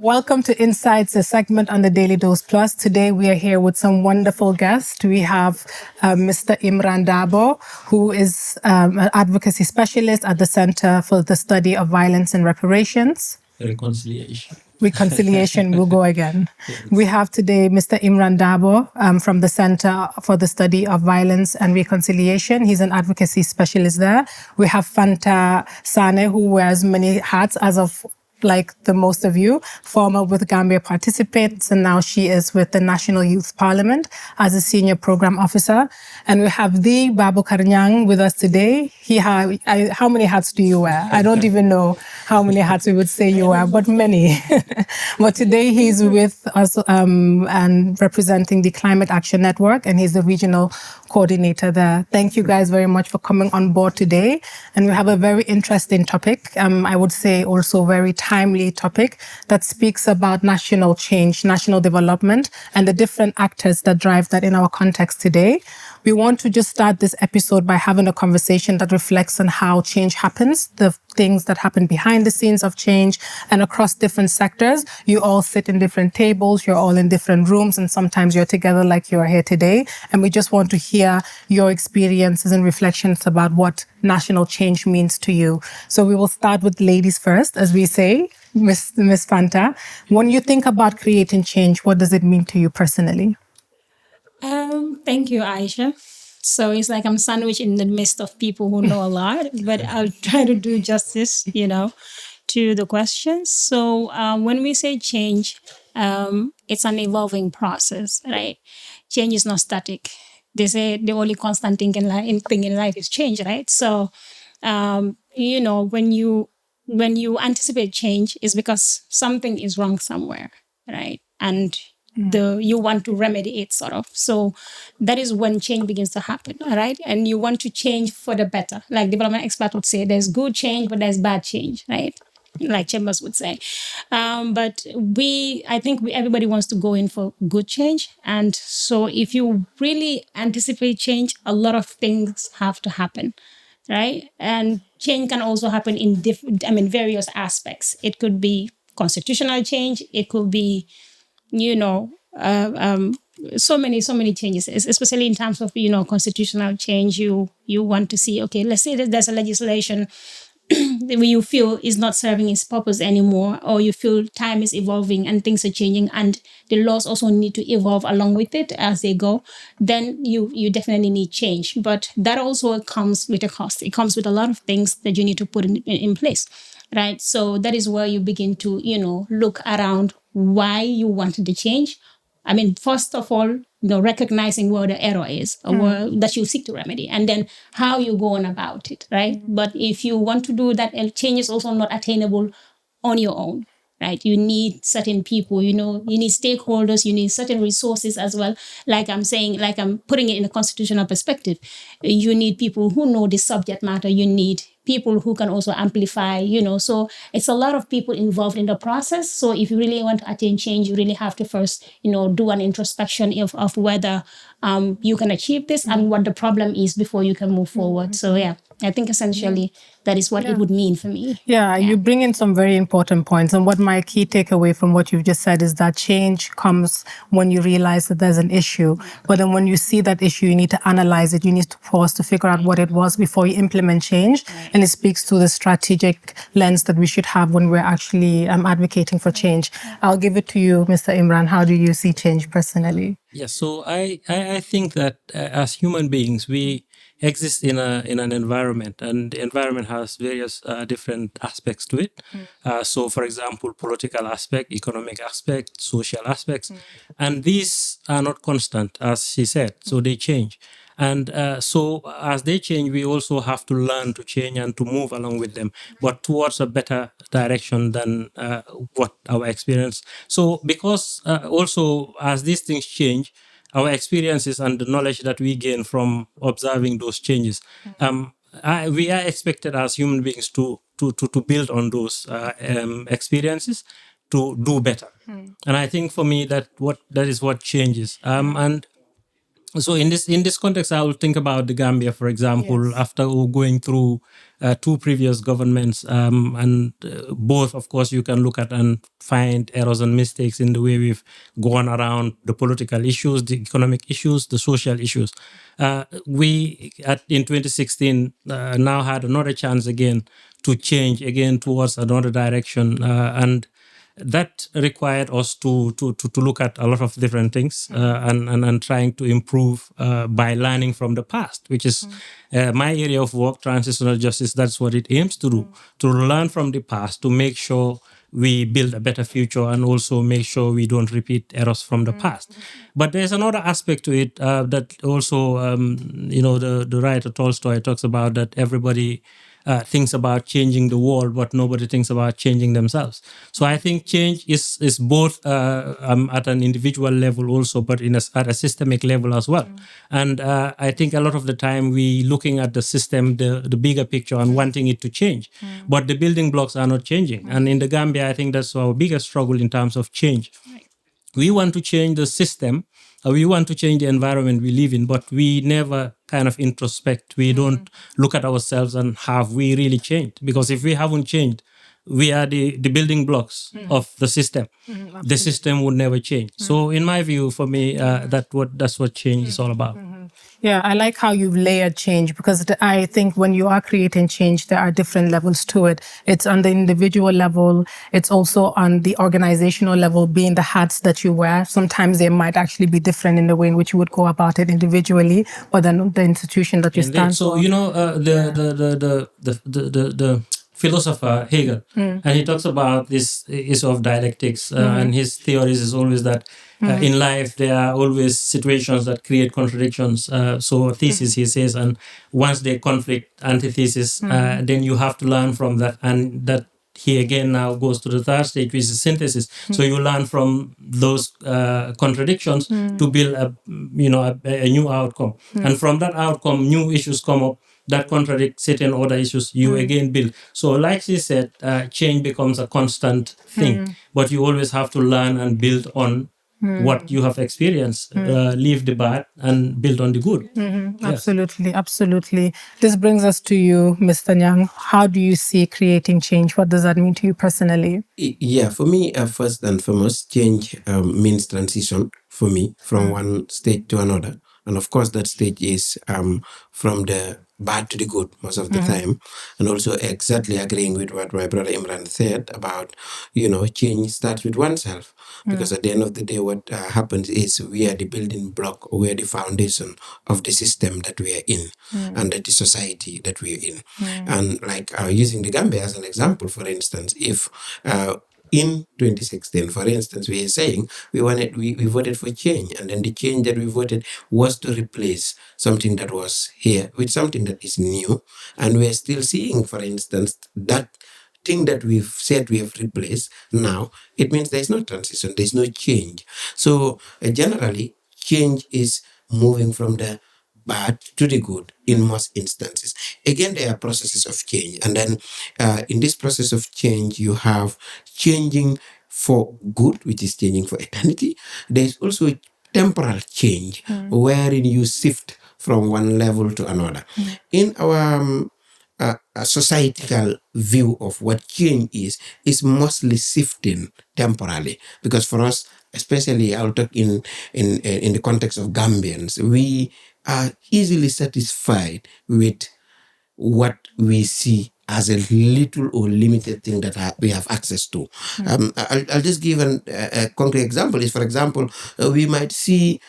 Welcome to Insights, a segment on the Daily Dose Plus. Today we are here with some wonderful guests. We have Mr. Imran Dabo, who is an advocacy specialist at the Center for the Study of Violence and Reparations. Reconciliation, we'll go again. Yes. We have today Mr. Imran Dabo from the Center for the Study of Violence and Reconciliation. He's an advocacy specialist there. We have Fanta Sane, who wears many hats as of like the most of you, former with Gambia participants, and now she is with the National Youth Parliament as a senior program officer. And we have the Babu Karnyang with us today. How many hats do you wear? I don't even know how many hats we would say you wear, but many. But today he's with us and representing the Climate Action Network, and he's the regional coordinator there. Thank you guys very much for coming on board today. And we have a very interesting topic. I would say also very timely topic that speaks about national change, national development, and the different actors that drive that in our context today. We want to just start this episode by having a conversation that reflects on how change happens, the things that happen behind the scenes of change and across different sectors. You all sit in different tables, you're all in different rooms, and sometimes you're together like you're here today. And we just want to hear your experiences and reflections about what national change means to you. So we will start with ladies first, as we say. Miss Fanta, when you think about creating change, what does it mean to you personally? Thank you, Aisha. So it's like I'm sandwiched in the midst of people who know a lot, but I'll try to do justice, to the questions. So when we say change, it's an evolving process, right? Change is not static. They say the only constant thing in life is change, right? So, when you anticipate change, it's because something is wrong somewhere, right? And you want to remedy it, sort of. So that is when change begins to happen, all right? And you want to change for the better. Like development experts would say, there's good change, but there's bad change, right? Like Chambers would say. But I think everybody wants to go in for good change. And so if you really anticipate change, a lot of things have to happen, right? And change can also happen in various aspects. It could be constitutional change. It could be so many changes, especially in terms of, constitutional change. You want to see, okay, let's say that there's a legislation that you feel is not serving its purpose anymore, or you feel time is evolving and things are changing and the laws also need to evolve along with it as they go, then you definitely need change. But that also comes with a cost. It comes with a lot of things that you need to put in place, right? So that is where you begin to, look around why you wanted the change. First of all, recognizing where the error is or where that you seek to remedy, and then how you go on about it, right? But if you want to do that, change is also not attainable on your own, right? You need certain people, you need stakeholders, you need certain resources as well. Like I'm saying, like I'm putting it in a constitutional perspective, you need people who know the subject matter, you need people who can also amplify, so it's a lot of people involved in the process. So if you really want to attain change, you really have to first, do an introspection of whether you can achieve this and what the problem is before you can move forward. So yeah, I think essentially that is what it would mean for me. Yeah, you bring in some very important points. And what my key takeaway from what you've just said is that change comes when you realize that there's an issue. But then when you see that issue, you need to analyze it. You need to pause to figure out what it was before you implement change. And it speaks to the strategic lens that we should have when we're actually advocating for change. I'll give it to you, Mr. Imran. How do you see change personally? Yes, so I think that as human beings, we exist in an environment, and the environment has various different aspects to it. So, for example, political aspect, economic aspect, social aspects, and these are not constant, as she said. So they change. And so as they change, we also have to learn to change and to move along with them, but towards a better direction than what our experience. So because also as these things change, our experiences and the knowledge that we gain from observing those changes, we are expected as human beings to build on those experiences to do better. And I think for me that is what changes. And So in this context, I will think about the Gambia, for example, after going through two previous governments, and both, of course, you can look at and find errors and mistakes in the way we've gone around the political issues, the economic issues, the social issues. We in 2016 now had another chance again to change again towards another direction, and that required us to look at a lot of different things, and trying to improve by learning from the past, which is my area of work, transitional justice. That's what it aims to do, to learn from the past, to make sure we build a better future, and also make sure we don't repeat errors from the past. But there's another aspect to it that also, the writer Tolstoy talks about, that everybody thinks about changing the world, but nobody thinks about changing themselves. So I think change is both at an individual level also, but at a systemic level as well. And I think a lot of the time we looking at the system, the bigger picture, and wanting it to change, but the building blocks are not changing. And in the Gambia, I think that's our biggest struggle in terms of change. We want to change the system, we want to change the environment we live in, but we never kind of introspect. We don't look at ourselves and have we really changed? Because if we haven't changed, we are the building blocks of the system. The system would never change. So in my view, for me, that's what change is all about. Yeah, I like how you've layered change, because I think when you are creating change, there are different levels to it. It's on the individual level. It's also on the organizational level, being the hats that you wear. Sometimes they might actually be different in the way in which you would go about it individually, or then the institution that you stand for. So, the philosopher Hegel, and he talks about this issue of dialectics, and his theories is always that in life there are always situations that create contradictions. So thesis, he says, and once they conflict, antithesis, then you have to learn from that, and that he again now goes to the third stage, which is synthesis. So you learn from those contradictions to build a new outcome, and from that outcome, new issues come up that contradict certain other issues, you again build. So like she said, change becomes a constant thing, but you always have to learn and build on what you have experienced, leave the bad and build on the good. Yes. Absolutely. This brings us to you, Mr. Nyang. How do you see creating change? What does that mean to you personally? Yeah, for me, first and foremost, change means transition for me from one stage to another. And of course, that stage is from the bad to the good most of the time. And also exactly agreeing with what my brother Imran said about, change starts with oneself. Because at the end of the day, what happens is we are the building block, we are the foundation of the system that we are in and the society that we are in. And like using the Gambia as an example, for instance, if in 2016, for instance, we are saying we voted for change, and then the change that we voted was to replace something that was here with something that is new, and we're still seeing, for instance, that thing that we've said we have replaced now, it means there's no transition, there's no change. So generally, change is moving from the bad to the good in most instances. Again, there are processes of change. And then in this process of change, you have changing for good, which is changing for eternity. There's also temporal change, wherein you shift from one level to another. In our a societal view of what change is mostly shifting temporarily, because for us, especially I'll talk in the context of Gambians, we are easily satisfied with what we see as a little or limited thing that we have access to. I'll just give a concrete example. Is, for example, we might see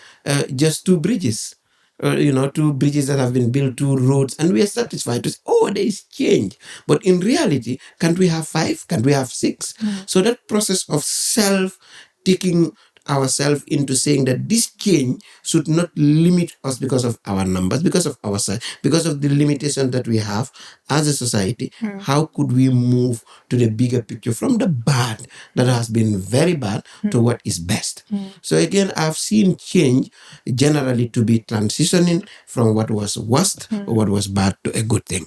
just two bridges. Two bridges that have been built, two roads, and we are satisfied to say, oh, there is change. But in reality, can't we have 5? Can't we have 6? So that process of taking ourselves into saying that this change should not limit us because of our numbers, because of our size, because of the limitation that we have as a society. How could we move to the bigger picture from the bad that has been very bad to what is best? So again, I've seen change generally to be transitioning from what was worst or what was bad to a good thing.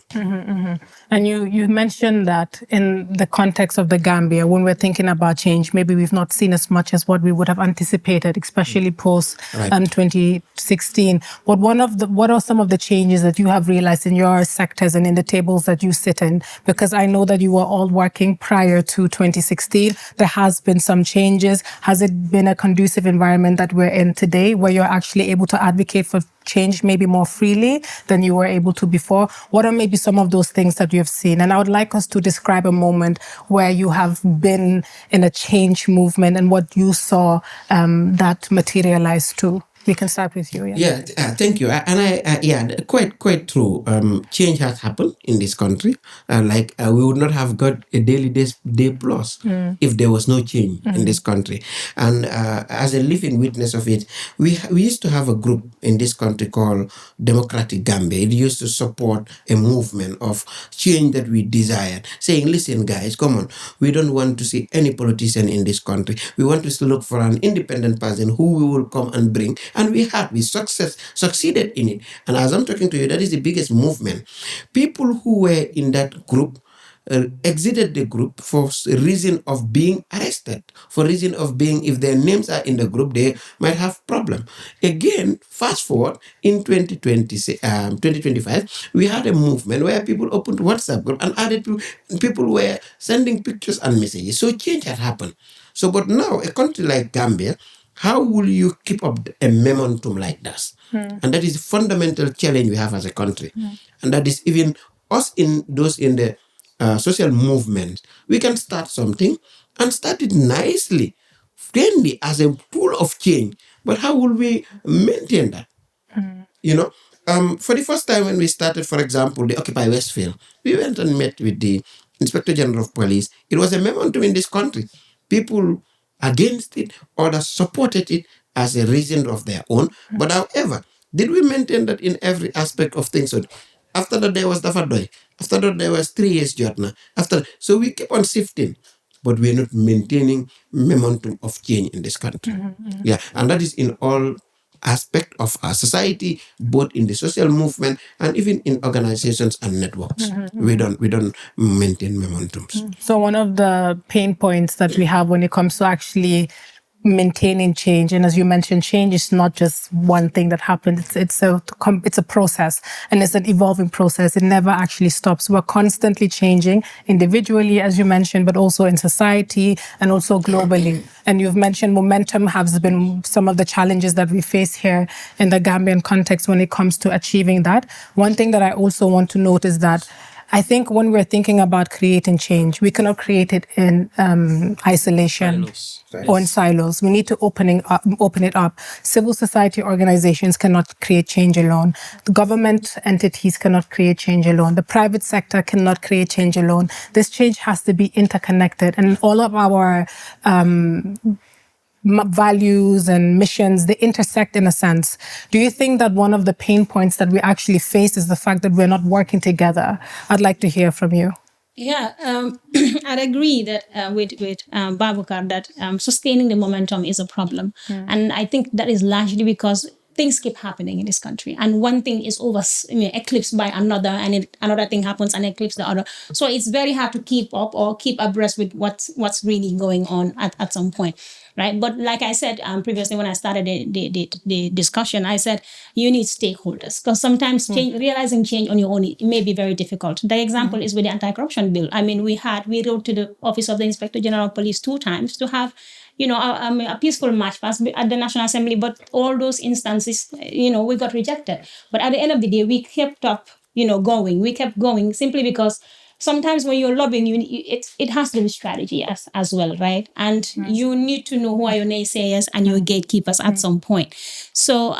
And you mentioned that in the context of the Gambia, when we're thinking about change, maybe we've not seen as much as what we would have anticipated, especially post Right. 2016. But what are some of the changes that you have realized in your sectors and in the tables that you sit in? Because I know that you were all working prior to 2016. There has been some changes. Has it been a conducive environment that we're in today where you're actually able to advocate for change maybe more freely than you were able to before? What are maybe some of those things that you have seen? And I would like us to describe a moment where you have been in a change movement and what you saw that materialize too. We can start with you. Yeah, thank you. Quite true. Change has happened in this country. We would not have got a daily day plus if there was no change in this country. And as a living witness of it, we used to have a group in this country called Democratic Gambia. It used to support a movement of change that we desired, saying, listen, guys, come on. We don't want to see any politician in this country. We want to look for an independent person who we will come and bring. And we succeeded in it. And as I'm talking to you, that is the biggest movement. People who were in that group exited the group for reason of being arrested, for reason of being, if their names are in the group, they might have problem. Again, fast forward in 2025, we had a movement where people opened WhatsApp group and added people were sending pictures and messages. So change had happened. So, but now a country like Gambia, how will you keep up a momentum like that? And that is a fundamental challenge we have as a country. And that is even us in the social movement. We can start something and start it nicely, friendly as a tool of change. But how will we maintain that? For the first time when we started, for example, the Occupy Westfield, we went and met with the Inspector General of Police. It was a momentum in this country. People against it, others supported it as a reason of their own. But however, did we maintain that in every aspect of things? So after that, there was Dafadoy. After that, there was 3 years Jotna. So we keep on shifting, but we're not maintaining momentum of change in this country. Yeah, and that is in all aspect of our society, both in the social movement and even in organizations and networks. We don't maintain momentums. So one of the pain points that we have when it comes to actually maintaining change, and as you mentioned, change is not just one thing that happens. It's a process, and it's an evolving process. It never actually stops. We're constantly changing individually, as you mentioned, but also in society and also globally. And you've mentioned momentum has been some of the challenges that we face here in the Gambian context when it comes to achieving that. One thing that I also want to note is that I think when we're thinking about creating change, we cannot create it in isolation or in silos. We need to open it up. Civil society organizations cannot create change alone. The government entities cannot create change alone. The private sector cannot create change alone. This change has to be interconnected, and all of our values and missions, they intersect in a sense. Do you think that one of the pain points that we actually face is the fact that we're not working together? I'd like to hear from you. Yeah, I'd agree that with Babukar that sustaining the momentum is a problem. And I think that is largely because things keep happening in this country, and one thing is eclipsed by another, and another thing happens and eclipses the other. So it's very hard to keep up or keep abreast with what's really going on at some point, right? But like I said previously when I started the discussion, I said you need stakeholders, because sometimes realizing change on your own, it may be very difficult. The example is with the anti-corruption bill. I mean, we wrote to the Office of the Inspector General of Police 2 times to have a peaceful march past at the National Assembly, but all those instances, we got rejected. But at the end of the day, we kept up, going. We kept going simply because sometimes when you're lobbying, it has to be strategy as well, right? And you need to know who are your naysayers and your gatekeepers at some point. So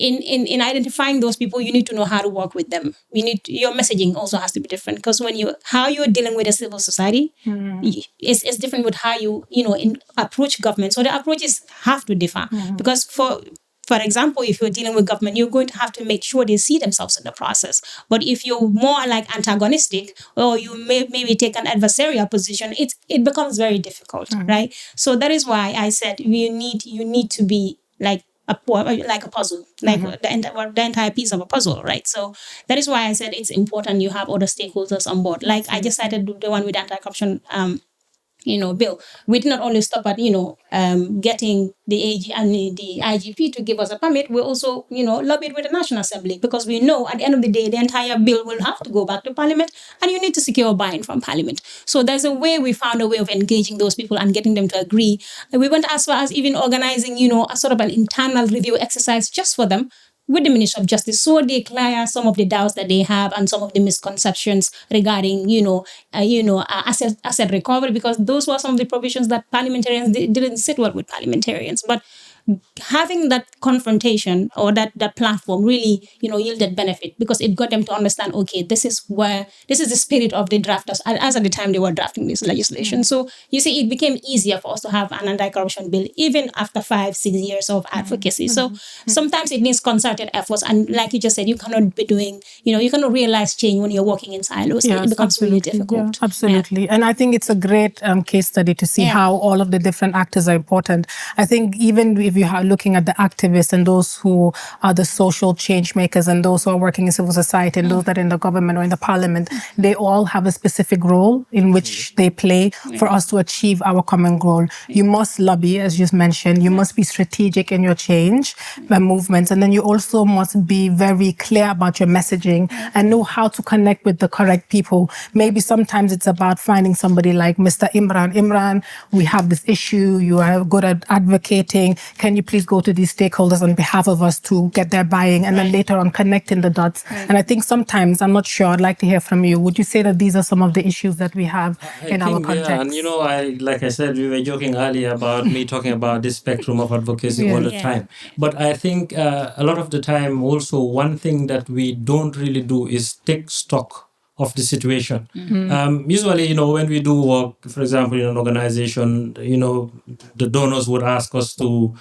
in identifying those people, you need to know how to work with them. Your messaging also has to be different, because how you're dealing with a civil society is different with how you approach government. So the approaches have to differ, because for example, if you're dealing with government, you're going to have to make sure they see themselves in the process. But if you're more like antagonistic, or you maybe take an adversarial position, it becomes very difficult, right? So that is why I said you need to be like a puzzle, like the entire piece of a puzzle, right? So that is why I said it's important you have other stakeholders on board. Like I just cited the one with anti-corruption bill. We did not only stop at, getting the AG and the IGP to give us a permit, we also, lobbied with the National Assembly, because we know at the end of the day, the entire bill will have to go back to Parliament, and you need to secure buy-in from Parliament. So there's we found a way of engaging those people and getting them to agree. And we went as far as even organizing, a sort of an internal review exercise just for them with the Ministry of Justice, so they clear some of the doubts that they have and some of the misconceptions regarding, asset recovery, because those were some of the provisions that parliamentarians didn't sit well with parliamentarians. But having that confrontation or that platform really, yielded benefit, because it got them to understand, okay, this is the spirit of the drafters as at the time they were drafting this legislation. So you see, it became easier for us to have an anti-corruption bill, even after 5-6 years of advocacy. So sometimes it needs concerted efforts. And like you just said, you cannot be doing, you cannot realize change when you're working in silos. Yes, it becomes really difficult. Yeah, absolutely. Yeah. And I think it's a great case study to see how all of the different actors are important. I think even if you are looking at the activists and those who are the social change makers and those who are working in civil society and those that are in the government or in the parliament, they all have a specific role in which they play for us to achieve our common goal. You must lobby, as you mentioned. You must be strategic in your change movements. And then you also must be very clear about your messaging and know how to connect with the correct people. Maybe sometimes it's about finding somebody like Mr. Imran. Imran, we have this issue. You are good at advocating. Can you please go to these stakeholders on behalf of us to get their buying, and then later on connecting the dots. And I think sometimes, I'm not sure, I'd like to hear from you. Would you say that these are some of the issues that we have in our context? Yeah, and like I said, we were joking earlier about me talking about this spectrum of advocacy all the time. But I think a lot of the time also, one thing that we don't really do is take stock of the situation. Usually, when we do work, for example, in an organization, the donors would ask us to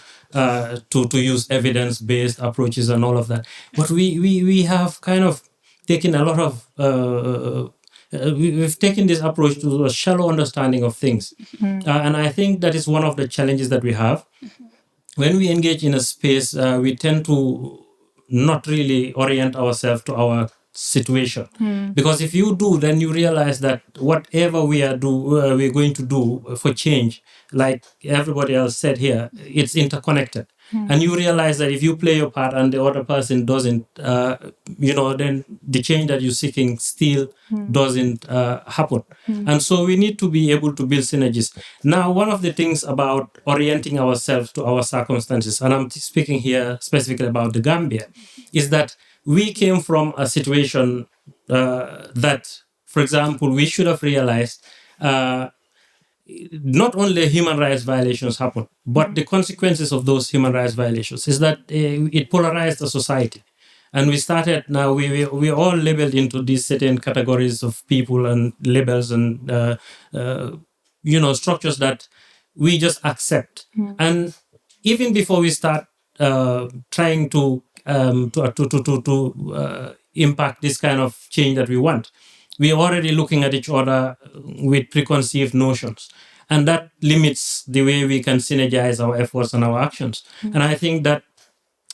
use evidence-based approaches and all of that. But we have kind of taken a lot of we've taken this approach to a shallow understanding of things, and I think that is one of the challenges that we have. When we engage in a space, we tend to not really orient ourselves to our situation, because if you do, then you realize that whatever we're going to do for change, like everybody else said here, it's interconnected. And you realize that if you play your part and the other person doesn't, then the change that you're seeking still doesn't happen. And so we need to be able to build synergies. Now, one of the things about orienting ourselves to our circumstances, and I'm speaking here specifically about the Gambia, is that we came from a situation that, for example, we should have realized not only human rights violations happen, but the consequences of those human rights violations is that it polarized the society. And we started, now we all labeled into these certain categories of people and labels and, structures that we just accept. And even before we start trying to impact this kind of change that we want, we are already looking at each other with preconceived notions. And that limits the way we can synergize our efforts and our actions. And I think that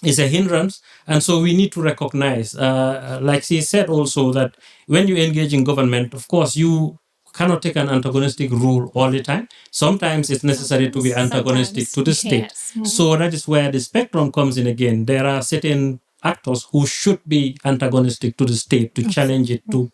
is a hindrance. And so we need to recognize, like she said also, that when you engage in government, of course, you cannot take an antagonistic role all the time. Sometimes it's necessary to be antagonistic to the state. So that is where the spectrum comes in again. There are certain actors who should be antagonistic to the state, to challenge it, to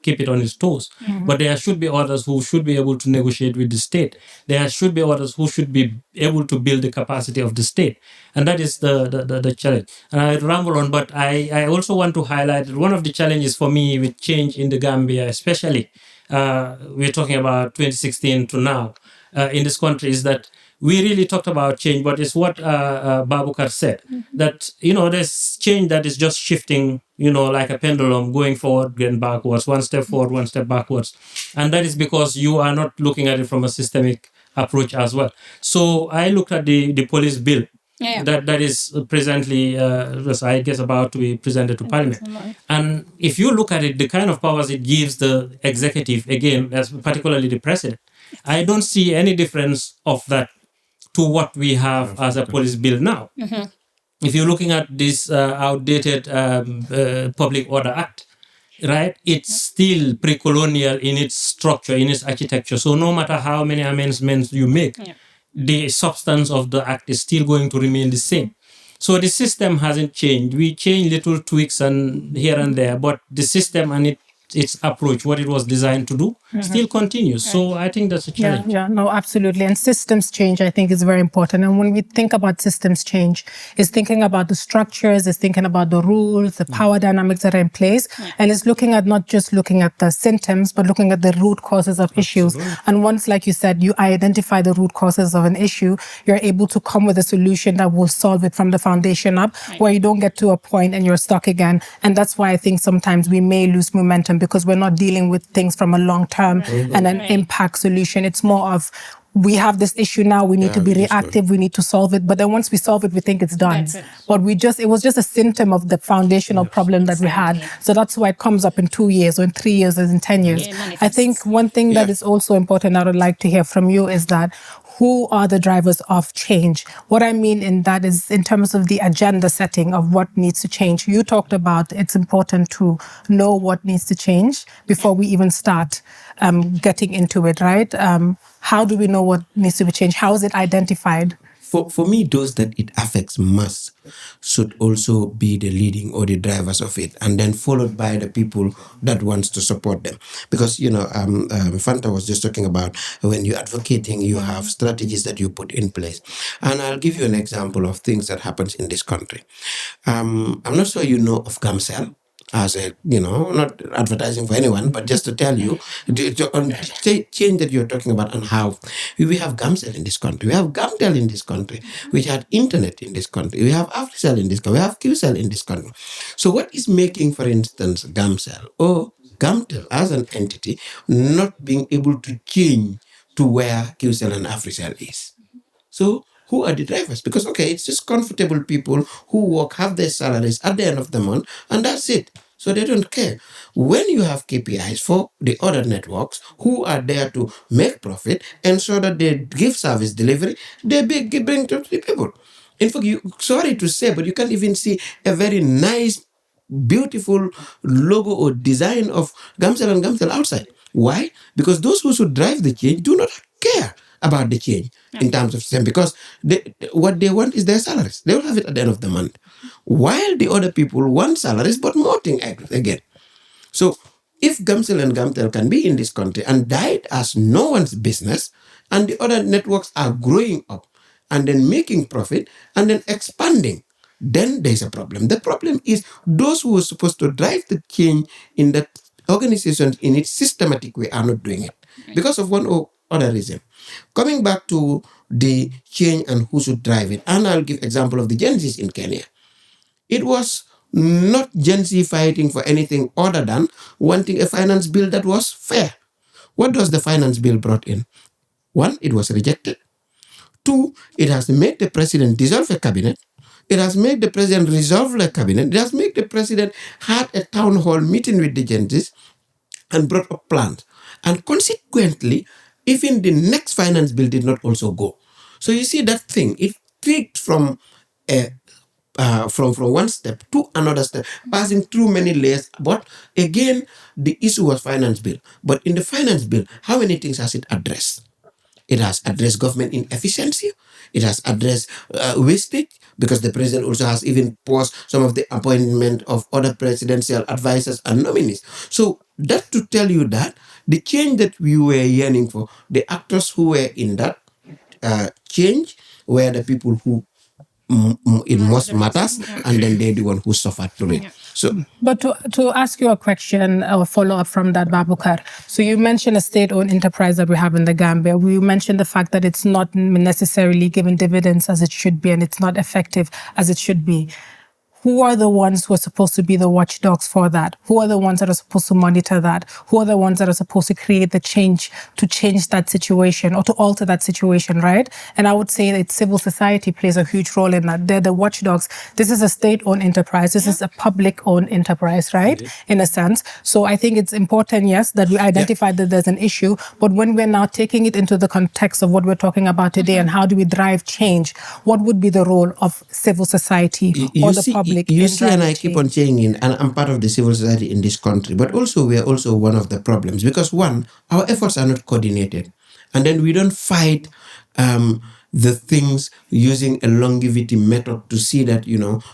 keep it on its toes. But there should be others who should be able to negotiate with the state. There should be others who should be able to build the capacity of the state. And that is the challenge. And I ramble on, but I also want to highlight that one of the challenges for me with change in the Gambia, especially, we're talking about 2016 to now, in this country, is that we really talked about change, but it's what Babukar said, that, there's change that is just shifting, like a pendulum, going forward, getting backwards, one step forward, one step backwards. And that is because you are not looking at it from a systemic approach as well. So I looked at the police bill that is presently, I guess, about to be presented to Parliament. And if you look at it, the kind of powers it gives the executive, again, as particularly the president, I don't see any difference of that to what we have as a police bill now. If you're looking at this outdated Public Order Act, right? It's still pre-colonial in its structure, in its architecture. So no matter how many amendments you make, the substance of the act is still going to remain the same. So the system hasn't changed. We change little tweaks and here and there, but the system and its approach, what it was designed to do, still continues. So I think that's a challenge. Yeah, no, absolutely. And systems change, I think, is very important. And when we think about systems change, it's thinking about the structures, it's thinking about the rules, the power dynamics that are in place. And it's looking at not just looking at the symptoms, but looking at the root causes of issues. And once, like you said, you identify the root causes of an issue, you're able to come with a solution that will solve it from the foundation up, where you don't get to a point and you're stuck again. And that's why I think sometimes we may lose momentum, because we're not dealing with things from a long term and an impact solution. It's more of, we have this issue now, we need to be reactive, we need to solve it. But then once we solve it, we think it's done. But it was just a symptom of the foundational problem that we had. So that's why it comes up in 2 years or in 3 years or in 10 years. I think one thing that is also important I would like to hear from you is that who are the drivers of change? What I mean in that is in terms of the agenda setting of what needs to change. You talked about it's important to know what needs to change before we even start getting into it, right? How do we know what needs to be changed? How is it identified? For me, those that it affects most should also be the leading or the drivers of it, and then followed by the people that wants to support them. Because, Fanta was just talking about when you're advocating, you have strategies that you put in place. And I'll give you an example of things that happens in this country. I'm not sure you know of Gamcel. As a, not advertising for anyone, but just to tell you, on change that you're talking about and how we have Gamcel in this country, we have Gamtel in this country, we had internet in this country, we have AfriCell in this country, we have QCell in this country. So what is making, for instance, Gamcel or Gamtel as an entity not being able to change to where QCell and AfriCell is? So who are the drivers? Because, it's just comfortable people who work, have their salaries at the end of the month, and that's it. So they don't care. When you have KPIs for the other networks who are there to make profit, ensure that they give service delivery, they bring to the people. In fact, sorry to say, but you can't even see a very nice, beautiful logo or design of Gamcel and Gamcel outside. Why? Because those who should drive the change do not care about the change in terms of system, because what they want is their salaries. They will have it at the end of the month. While the other people want salaries, but more things again. So if Gamcel and Gamtel can be in this country and died as no one's business, and the other networks are growing up and then making profit and then expanding, then there's a problem. The problem is those who are supposed to drive the change in that organization in its systematic way are not doing it because of one or other reason. Coming back to the change and who should drive it, and I'll give example of the Gen Zs in Kenya. It was not Gen Z fighting for anything other than wanting a finance bill that was fair. What does the finance bill brought in? 1, it was rejected. 2, it has made the president dissolve a cabinet. It has made the president resolve the cabinet. It has made the president had a town hall meeting with the Gen Zs and brought up plans. And consequently, even the next finance bill did not also go. So you see that thing, it tweaked from one step to another step, passing through many layers. But again, the issue was finance bill. But in the finance bill, how many things has it addressed? It has addressed government inefficiency. It has addressed wastage, because the president also has even paused some of the appointment of other presidential advisors and nominees. So that to tell you that the change that we were yearning for, the actors who were in that change were the people who it most matters, and then they're the one who suffered through it. So, but to ask you a question or follow up from that, Babukar. So you mentioned a state-owned enterprise that we have in the Gambia. You mentioned the fact that it's not necessarily giving dividends as it should be, and it's not effective as it should be. Who are the ones who are supposed to be the watchdogs for that? Who are the ones that are supposed to monitor that? Who are the ones that are supposed to create the change to change that situation or to alter that situation, right? And I would say that civil society plays a huge role in that. They're the watchdogs. This is a state-owned enterprise. This is a public-owned enterprise, right? In a sense. So I think it's important, yes, that we identify that there's an issue. But when we're now taking it into the context of what we're talking about today and how do we drive change, what would be the role of civil society or the public? public. You in see, and driving I keep change. on saying it, and I'm part of the civil society in this country, but also we are also one of the problems because one, our efforts are not coordinated, and then we don't fight the things using a longevity method to see that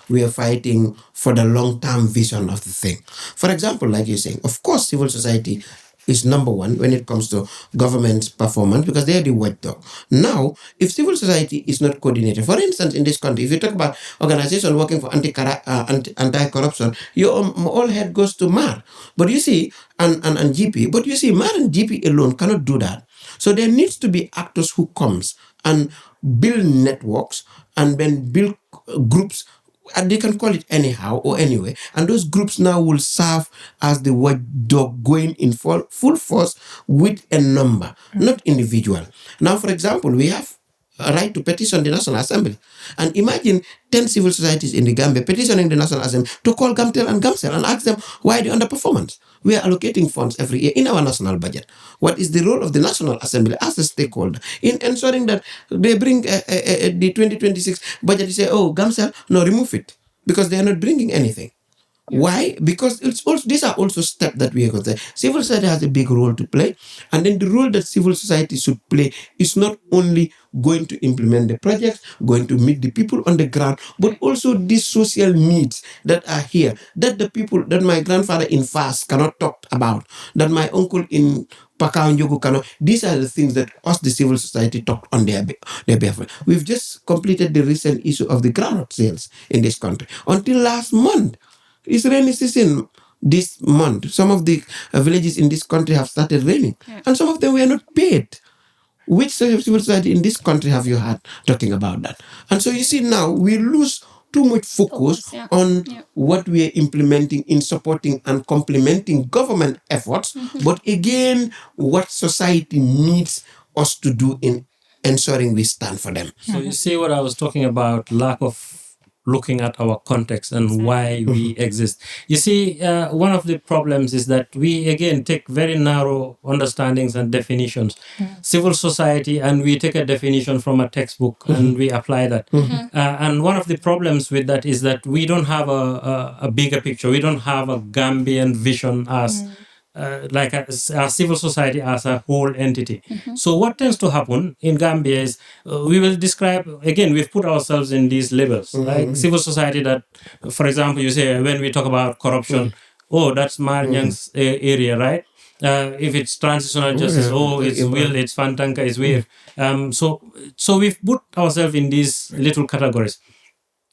we are fighting for the long-term vision of the thing. For example, like you're saying, of course, civil society is number one when it comes to government's performance because they are the watchdog. Now, if civil society is not coordinated, for instance, in this country, if you talk about organization working for anti-corruption, your all head goes to MAR. But you see, and GP, but you see, MAR and GP alone cannot do that. So there needs to be actors who comes and build networks and then build groups, and they can call it anyhow or anyway, and those groups now will serve as the watchdog going in full force with a number, not individual. Now, for example, we have a right to petition the National Assembly. And imagine 10 civil societies in the Gambia petitioning the National Assembly to call Gamtel and Gamcel and ask them why the underperformance. We are allocating funds every year in our national budget. What is the role of the National Assembly as a stakeholder in ensuring that they bring the 2026 budget to say, oh, Gamcel, no, remove it, because they are not bringing anything. Why? Because it's also, these are also steps that we are going to say. Civil society has a big role to play. And then the role that civil society should play is not only going to implement the projects, going to meet the people on the ground, but also these social needs that are here, that the people, that my grandfather in Fas cannot talk about, that my uncle in Pakao Njogu cannot. These are the things that us, the civil society, talked on their behalf. We've just completed the recent issue of the groundnut sales in this country. Until last month, it's rainy season this month. Some of the villages in this country have started raining, and some of them were not paid. Which civil society in this country have you had talking about that? And so you see now we lose too much focus on what we are implementing in supporting and complementing government efforts, but again, what society needs us to do in ensuring we stand for them. So you see what I was talking about, lack of looking at our context and why we exist. You see, one of the problems is that we, again, take very narrow understandings and definitions. Civil society, and we take a definition from a textbook and we apply that. And one of the problems with that is that we don't have a bigger picture. We don't have a Gambian vision as like a civil society as a whole entity. So what tends to happen in Gambia is we will describe, again, we've put ourselves in these labels, like civil society that, for example, you say when we talk about corruption, oh, that's Marian's area, right? If it's transitional justice, oh, it's Will, it's Fantanka, it's Wave. So we've put ourselves in these little categories.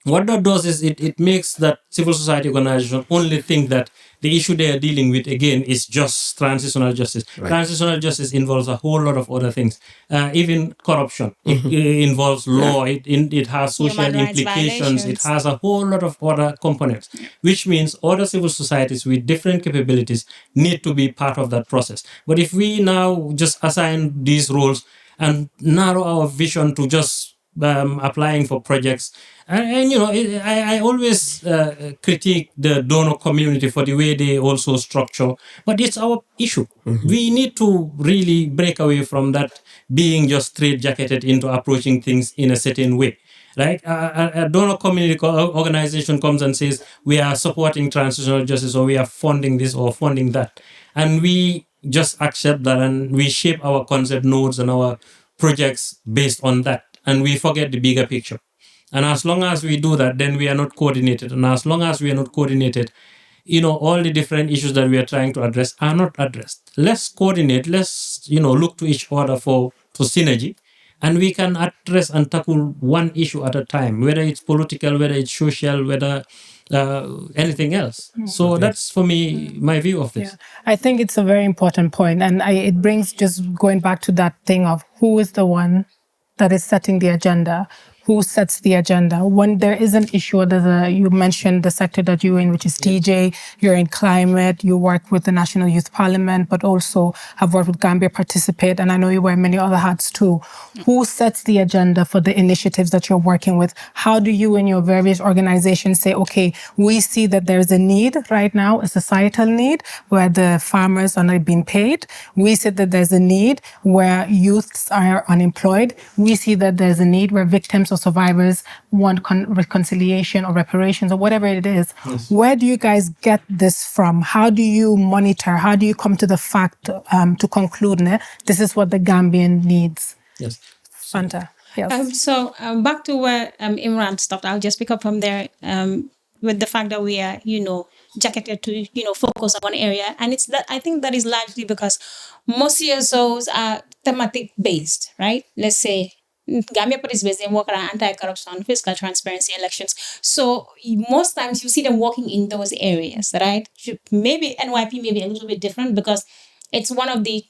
What that does is it makes that civil society organization only think that the issue they are dealing with, again, is just transitional justice. Right. Transitional justice involves a whole lot of other things. Even corruption, it involves law, it has social implications, it has a whole lot of other components, which means other civil societies with different capabilities need to be part of that process. But if we now just assign these roles and narrow our vision to just applying for projects, and you know, I always critique the donor community for the way they also structure, but it's our issue. We need to really break away from that being just straight-jacketed into approaching things in a certain way. Right? A donor community organization comes and says, we are supporting transitional justice, or we are funding this or funding that. And we just accept that and we shape our concept nodes and our projects based on that. And we forget the bigger picture. And as long as we do that, then we are not coordinated. And as long as we are not coordinated, you know, all the different issues that we are trying to address are not addressed. Let's coordinate. Let's, you know, look to each other for synergy. And we can address and tackle one issue at a time, whether it's political, whether it's social, whether anything else. So that's, for me, my view of this. Yeah. I think it's a very important point. And it brings, just going back to that thing of who is the one that is setting the agenda, who sets the agenda. When there is an issue, you mentioned the sector that you're in, which is TJ, you're in climate, you work with the National Youth Parliament, but also have worked with Gambia Participate, and I know you wear many other hats too. Who sets the agenda for the initiatives that you're working with? How do you and your various organizations say, okay, we see that there's a need right now, a societal need, where the farmers are not being paid. We see that there's a need where youths are unemployed. We see that there's a need where victims or survivors want reconciliation or reparations or whatever it is. Yes. Where do you guys get this from? How do you monitor? How do you come to the fact to conclude this is what the Gambian needs? Yes. Fanta. Yes. Back to where Imran stopped, I'll just pick up from there with the fact that we are, jacketed to, focus on one area. And it's that I think that is largely because most CSOs are thematic based, right? Let's say Gambia Party is based in work around anti-corruption, fiscal transparency, elections. So most times you see them working in those areas, right? Maybe NYP may be a little bit different because it's one of the,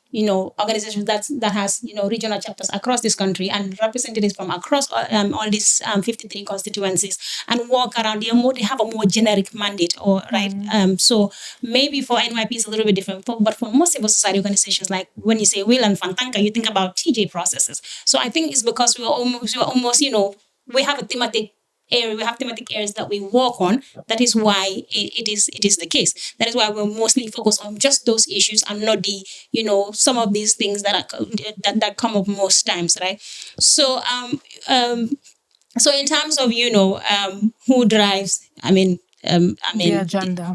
organizations that has, regional chapters across this country and representatives from across all these 53 constituencies and walk around. They have a more generic mandate, right? So maybe for NYP it's a little bit different, but for most civil society organizations, like when you say Will and Fantanka, you think about TJ processes. So I think it's because we're almost, we have a thematic area, we have thematic areas that we work on. That is why it is the case. That is why we're mostly focused on just those issues and not the some of these things that that come up most times, right? So so in terms of who drives, the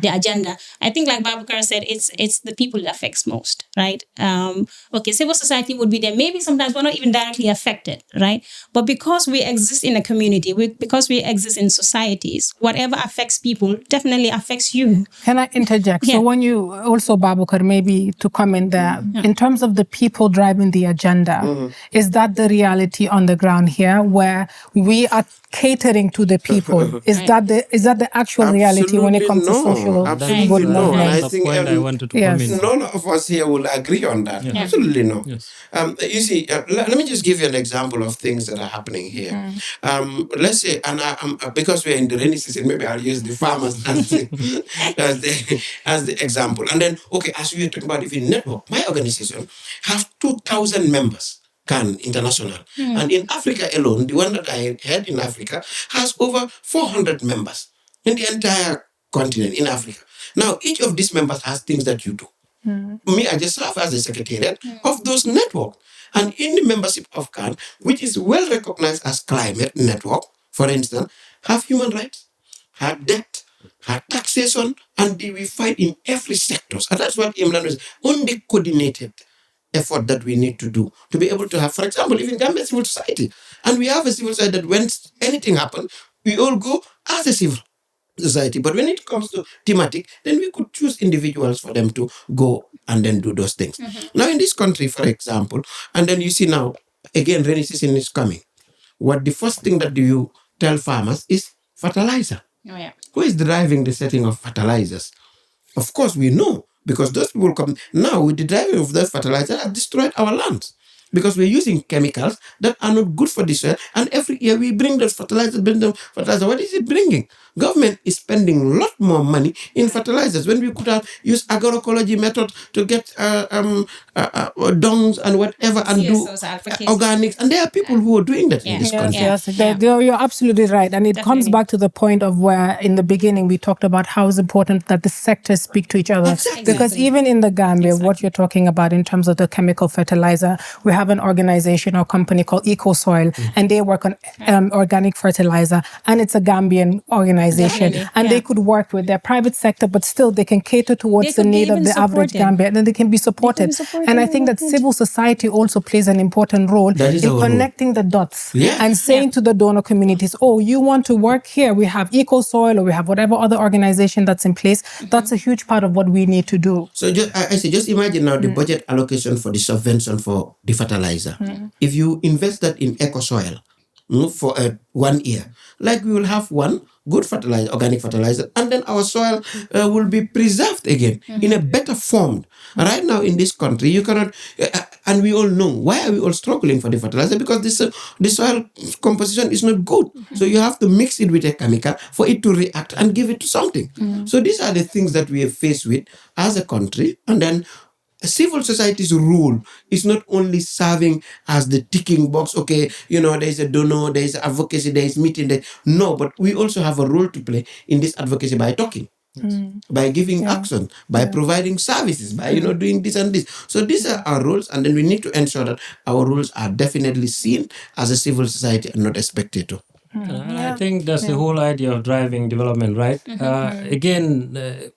agenda. I think, like Babukar said, it's the people it affects most, right? Okay, civil society would be there. Maybe sometimes we're not even directly affected, right? But because we exist in a community, because we exist in societies, whatever affects people definitely affects you. Can I interject? Yeah. So when you also, Babukar, maybe to comment there, in terms of the people driving the agenda, is that the reality on the ground here, where we are catering to the people? Is that the actual reality when it comes to social absolutely good no. movement? And I think I wanted to yes. comment. none of us here will agree on that. Yeah. Absolutely no. Yes. You see, let me just give you an example of things that are happening here. Let's say, and because we're in the rainy season, maybe I'll use the farmers as the example. And then, okay, as we are talking about even network, my organization has 2,000 members. CAN International. And in Africa alone, the one that I had in Africa has over 400 members in the entire continent in Africa. Now, each of these members has things that you do. Me, I just serve as the secretariat of those networks. And in the membership of CAN, which is well recognized as climate network, for instance, have human rights, have debt, have taxation, and we fight in every sector. And that's what Imran is only coordinated effort that we need to do to be able to have, for example, even Gambian civil society. And we have a civil society that when anything happens, we all go as a civil society. But when it comes to thematic, then we could choose individuals for them to go and then do those things. Now in this country, for example, and then you see now, again, rainy season is coming. What the first thing that you tell farmers is fertilizer. Oh, yeah. Who is driving the setting of fertilizers? Of course, we know, because those people come now with the driving of those fertilizers have destroyed our lands. Because we're using chemicals that are not good for the soil, and every year we bring those fertilizers, What is it bringing? Government is spending a lot more money in fertilizers when we could have used agroecology method to get dungs and whatever and CSOs, do organics. And there are people who are doing that in this country. Yes, you're absolutely right. And it comes back to the point of where in the beginning we talked about how it's important that the sectors speak to each other. Exactly. Because even in the Gambia, what you're talking about in terms of the chemical fertilizer, we have an organization or company called EcoSoil, and they work on organic fertilizer, and it's a Gambian organization. And they could work with their private sector, but still they can cater towards the need of the average Gambian, and they can be supported. And I think that civil society also plays an important role in connecting the dots and saying to the donor communities, oh, you want to work here, we have EcoSoil or we have whatever other organization that's in place. That's a huge part of what we need to do. So just imagine now the budget allocation for the subvention for the fertilizer. If you invest that in EcoSoil for 1 year, like we will have one good fertilizer, organic fertilizer, and then our soil will be preserved again in a better form. Right now in this country, you cannot, and we all know, why are we all struggling for the fertilizer? Because the soil composition is not good. So you have to mix it with a chemical for it to react and give it to something. So these are the things that we are faced with as a country. And then civil society's role is not only serving as the ticking box, okay, there's a donor, there's advocacy, there's meeting, no, but we also have a role to play in this advocacy by talking. by giving action, by providing services, by doing this and this. So these are our roles, and then we need to ensure that our roles are definitely seen as a civil society and not a spectator. And I think that's the whole idea of driving development, right? Again,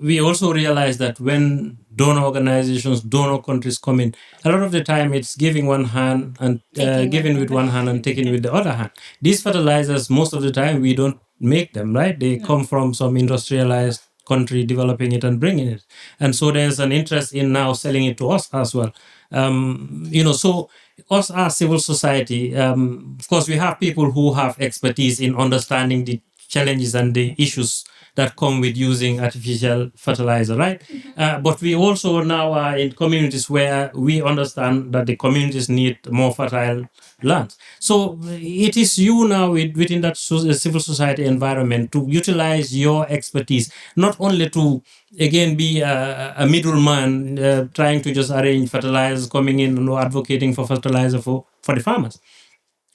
we also realize that when donor organizations, donor countries come in, a lot of the time it's giving one hand and giving with one hand and taking with the other hand. These fertilizers, most of the time, we don't make them, right? They come from some industrialized country developing it and bringing it. And so there's an interest in now selling it to us as well. So us as civil society, of course, we have people who have expertise in understanding the challenges and the issues that come with using artificial fertilizer, right? But we also now are in communities where we understand that the communities need more fertile lands. So it is you now within that civil society environment to utilize your expertise, not only to, again, be a middleman trying to just arrange fertilizers coming in and advocating for fertilizer for the farmers,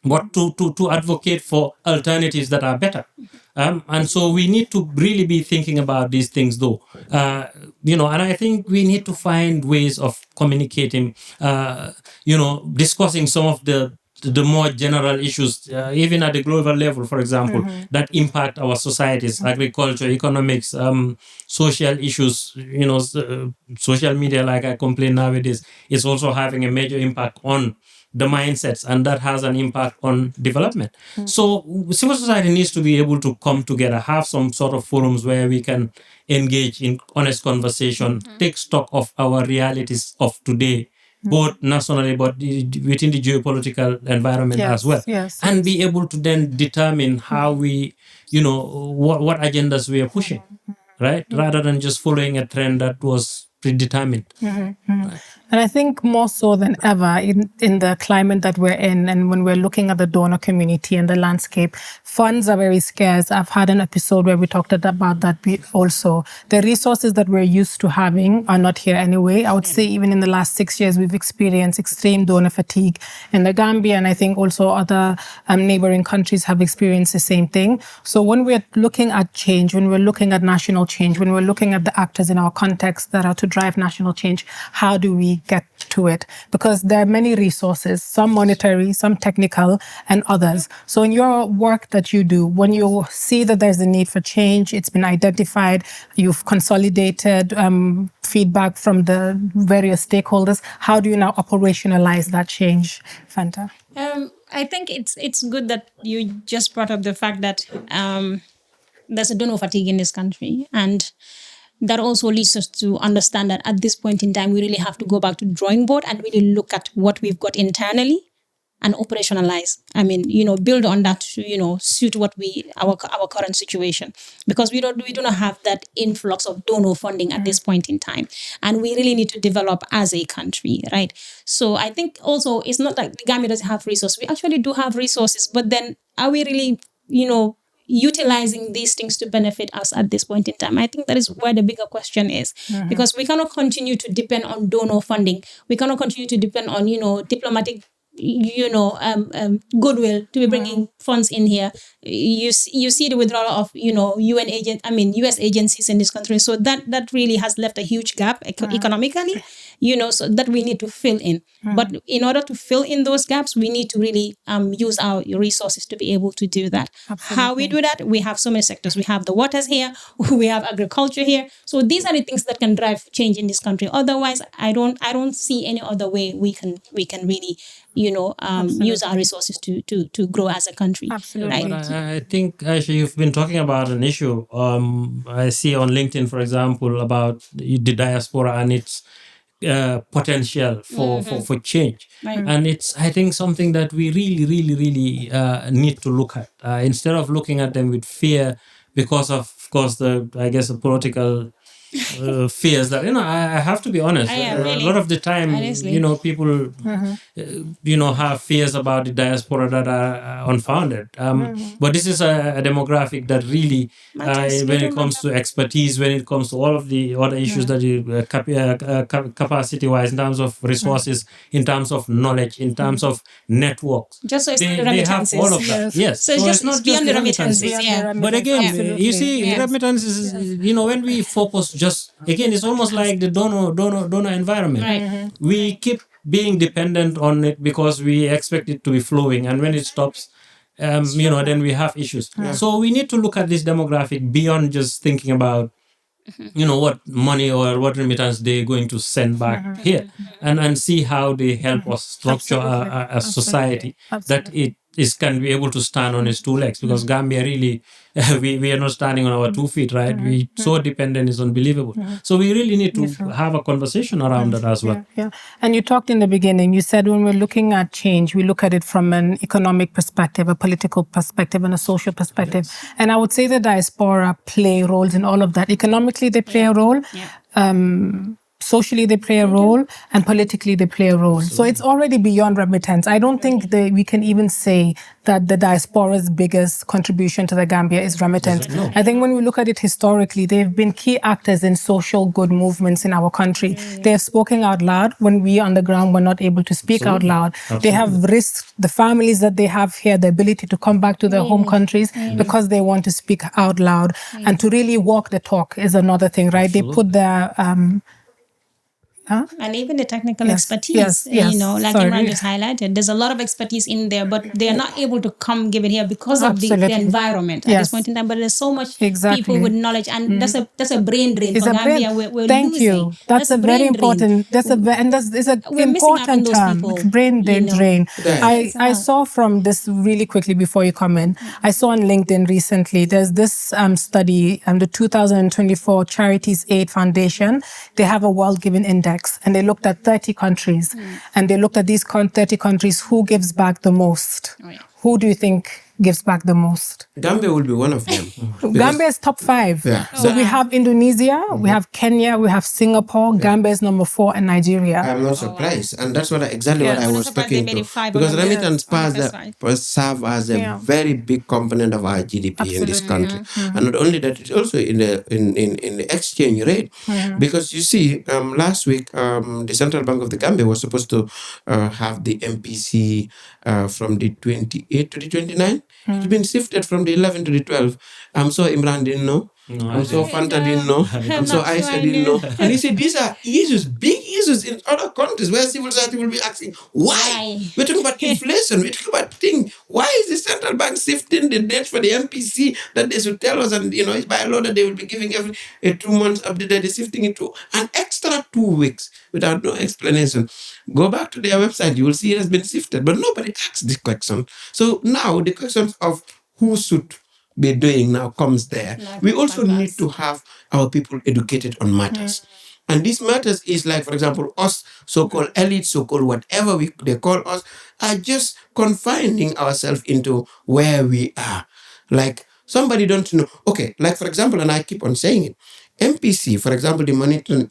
but to advocate for alternatives that are better. And so we need to really be thinking about these things, though. And I think we need to find ways of communicating, discussing some of the more general issues, even at the global level, for example, that impact our societies, agriculture, economics, social issues. Social media, like I complain nowadays, is also having a major impact on the mindsets, and that has an impact on development. So civil society needs to be able to come together, have some sort of forums where we can engage in honest conversation, take stock of our realities of today, both nationally but within the geopolitical environment as well, and be able to then determine how we, what agendas we are pushing, right? Rather than just following a trend that was predetermined. Right. And I think more so than ever in the climate that we're in, and when we're looking at the donor community and the landscape, funds are very scarce. I've had an episode where we talked about that also. The resources that we're used to having are not here anyway. I would say even in the last 6 years, we've experienced extreme donor fatigue in the Gambia, and I think also other neighboring countries have experienced the same thing. So when we're looking at change, when we're looking at national change, when we're looking at the actors in our context that are to drive national change, how do we get to it? Because there are many resources, some monetary, some technical, and others. So in your work that you do, when you see that there's a need for change, it's been identified, you've consolidated feedback from the various stakeholders, how do you now operationalize that change, Fanta? I think it's good that you just brought up the fact that there's a donor fatigue in this country, and that also leads us to understand that at this point in time, we really have to go back to the drawing board and really look at what we've got internally and operationalize. I mean, build on that to, suit what our current situation, because we do not have that influx of donor funding at this point in time, and we really need to develop as a country, right? So I think also it's not like the Gambia doesn't have resources. We actually do have resources, but then are we really, utilizing these things to benefit us at this point in time? I think that is where the bigger question is, because we cannot continue to depend on donor funding. We cannot continue to depend on, diplomatic, goodwill to be bringing funds in here. You see the withdrawal of, US agencies in this country. So that really has left a huge gap economically, so that we need to fill in. But in order to fill in those gaps, we need to really use our resources to be able to do that. Absolutely. How we do that? We have so many sectors. We have the waters here. We have agriculture here. So these are the things that can drive change in this country. Otherwise, I don't see any other way we can really use our resources to grow as a country. Absolutely. Right? I think actually you've been talking about an issue. I see on LinkedIn, for example, about the diaspora and its potential for change. Right. And it's, I think, something that we really, really, really need to look at. Instead of looking at them with fear because of course, the political fears that, I have to be honest. Really. A lot of the time, Honestly. people, have fears about the diaspora that are unfounded. But this is a demographic that really, when it comes to expertise, when it comes to all of the other issues that you capacity-wise, in terms of resources, in terms of knowledge, in terms of networks, Just so it's not they have remittances. all of that. Yes. So it's not it's beyond the remittances. remittances. Yeah. But again, Absolutely. you see, Yes. remittances, when we focus just, again, it's almost like the donor environment. Right. We keep being dependent on it because we expect it to be flowing. And when it stops, then we have issues. So we need to look at this demographic beyond just thinking about, what money or what remittance they're going to send back here, and see how they help us structure a society that it can be able to stand on its two legs, because Gambia really, we are not standing on our 2 feet, right? We so dependent is unbelievable. So we really need to have a conversation around that as well. Yeah. And you talked in the beginning, you said when we're looking at change, we look at it from an economic perspective, a political perspective, and a social perspective. And I would say the diaspora play roles in all of that. Economically, they play a role. Socially, they play a role, and politically, they play a role. So it's already beyond remittance. I don't think we can even say that the diaspora's biggest contribution to the Gambia is remittance. No. I think when we look at it historically, they've been key actors in social good movements in our country. They have spoken out loud when we on the ground were not able to speak out loud. They have risked the families that they have here, the ability to come back to their home countries because they want to speak out loud. And to really walk the talk is another thing, right? They put their... And even the technical expertise, yes, like Imran just highlighted, there's a lot of expertise in there, but they are not able to come give it here because of the environment at this point in time. But there's so much people with knowledge, and that's a brain drain for Gambia. We're Thank losing. you. That's a very important. That's an important term. Brain drain. I saw from this really quickly before you come in. I saw on LinkedIn recently. There's this study, the 2024 Charities Aid Foundation. They have a World Giving Index. And they looked at 30 countries. And they looked at these 30 countries, who gives back the most? Who do you think gives back the most? Gambia will be one of them. Gambia is top 5. Yeah. So we have Indonesia, we have Kenya, we have Singapore, Gambia is number 4, and Nigeria. I'm not surprised. And that's what exactly what I was talking to. Because remittance serve as a very big component of our GDP in this country. And not only that, it's also in the exchange rate. Because you see, last week, the Central Bank of the Gambia was supposed to have the MPC from the 28 to the 29. It's been shifted from the 11 to the 12. I'm so Imran didn't know. I'm so Fanta didn't know. I'm so Aisha didn't know. And he said these are issues, big issues in other countries where civil society will be asking, why? We're talking about inflation. We're talking about things. Why is the central bank shifting the dates for the MPC that they should tell us? And, it's by law that they will be giving every 2 months update. They're shifting it to an extra 2 weeks without no explanation. Go back to their website. You will see it has been shifted. But nobody asks this question. So now the questions of who should be doing now comes there. We also need to have our people educated on matters. And these matters is like, for example, us, so-called elites, so-called whatever they call us, are just confining ourselves into where we are. Like, somebody don't know. Okay, like, for example, and I keep on saying it, MPC, for example, the Monitoring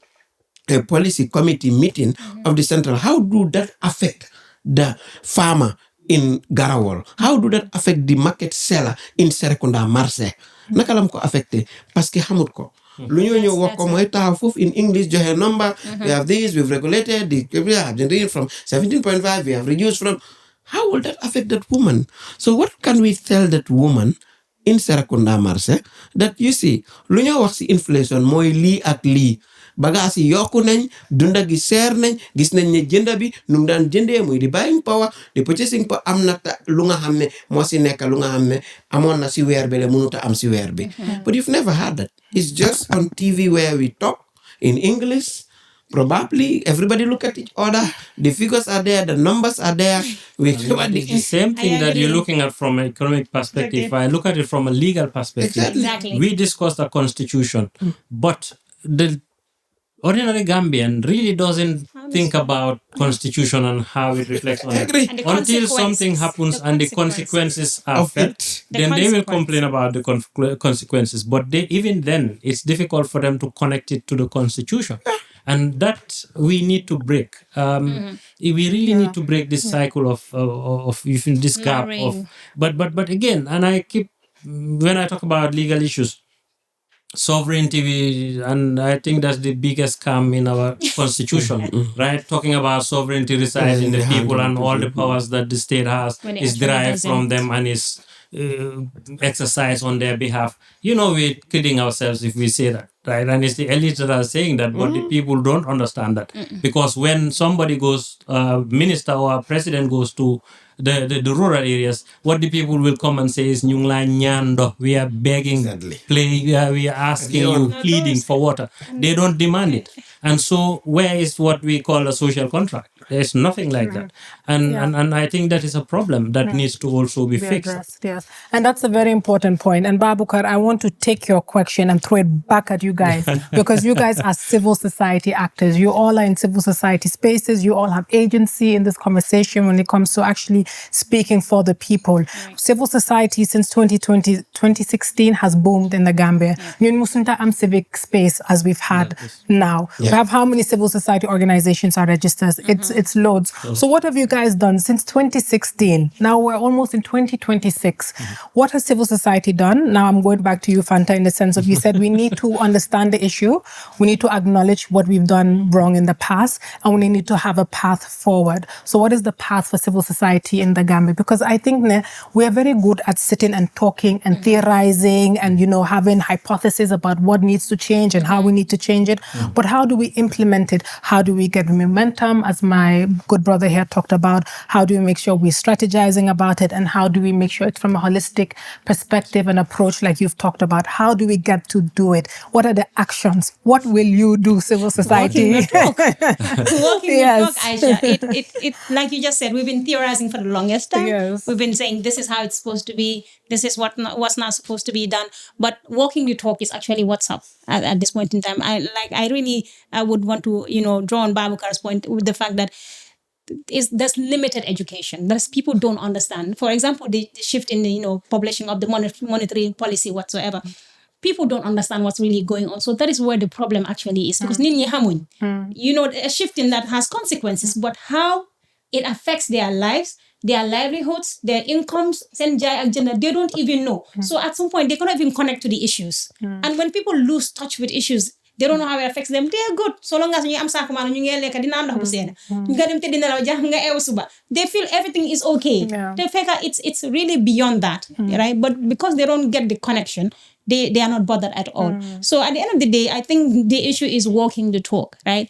Policy Committee meeting of the Central, how do that affect the farmer in Garawal? How do that affect the market seller in Serekunda Marse? Naka lam ko affecté parce que xamut ko. Lu ñu wax ko moy taxaw fofu in English joxe number. We have this, we've regulated, we have been doing from 17.5, we have reduced from. How will that affect that woman? So what can we tell that woman in Serekunda Marse that you see, lu ñu wax ci inflation moy li ak li. Bagage yi yokku nañ, dunda gi seer nañ, gis nañ ne jënda bi nu daan jëndee muy di buying power, di purchasing power am na lu nga xam ne moo si nekk lu nga xam ne amoon na si weer bi la mënuta am si weer bi. But you've never had that. It's just on TV where we talk in English. Probably everybody look at each other. The figures are there, the numbers are there. The same thing that you're looking at from an economic perspective. If I look at it from a legal perspective, Exactly. we discussed the constitution, but the ordinary Gambian really doesn't think about constitution and how it reflects on it. And the Until something consequences. happens The and the consequences. consequences are Of felt, it. The then they will consequence. complain about the consequences. But even then, it's difficult for them to connect it to the constitution. And that we need to break. We really need to break this cycle of even this gap of. Narrowing. But again, and I keep when I talk about legal issues, sovereignty, and I think that's the biggest scam in our constitution, right? Talking about sovereignty resides in the people, and all the powers that the state has When it is actually derived from doesn't. them and is exercised on their behalf. We're kidding ourselves if we say that, right? And it's the elites that are saying that, but the people don't understand that. Because when somebody goes, minister or president goes to the rural areas, what the people will come and say is, "Nyung la nyando," we are begging, Exactly. we are asking you, pleading for water. They don't demand it. And so where is what we call a social contract? There's nothing like that. And I think that is a problem that needs to also be fixed. Addressed, yes. And that's a very important point. And Babukar, I want to take your question and throw it back at you guys because you guys are civil society actors. You all are in civil society spaces. You all have agency in this conversation when it comes to actually speaking for the people. Right. Civil society since 2016 has boomed in the Gambia. Yun musunta am civic space as we've had now. We have how many civil society organizations are registered? It's loads. So what have you guys done since 2016? Now we're almost in 2026. What has civil society done? Now I'm going back to you, Fanta, in the sense of you said we need to understand the issue. We need to acknowledge what we've done wrong in the past, and we need to have a path forward. So what is the path for civil society in the Gambia? Because I think we are very good at sitting and talking and theorizing and, having hypotheses about what needs to change and how we need to change it. But how do we implement it? How do we get momentum, as my good brother here talked about? How do we make sure we're strategizing about it? And how do we make sure it's from a holistic perspective and approach like you've talked about? How do we get to do it? What are the actions? What will you do, civil society? Walking the talk, Aisha. It like you just said, we've been theorizing for the longest time. Yes. We've been saying this is how it's supposed to be. This is what's not supposed to be done. But walking the talk is actually what's up at this point in time. I would want to, draw on Babukar's point with the fact that there's limited education. There's people don't understand. For example, the shift in the publishing of the monetary policy whatsoever. People don't understand what's really going on. So that is where the problem actually is. Because a shift in that has consequences, but how it affects their lives, their livelihoods, their incomes, they don't even know. So at some point, they cannot even connect to the issues. And when people lose touch with issues, they don't know how it affects them. They are good. So long as you am sakumano, they feel everything is okay. It's really beyond that, right? But because they don't get the connection, they are not bothered at all. So at the end of the day, I think the issue is walking the talk, right?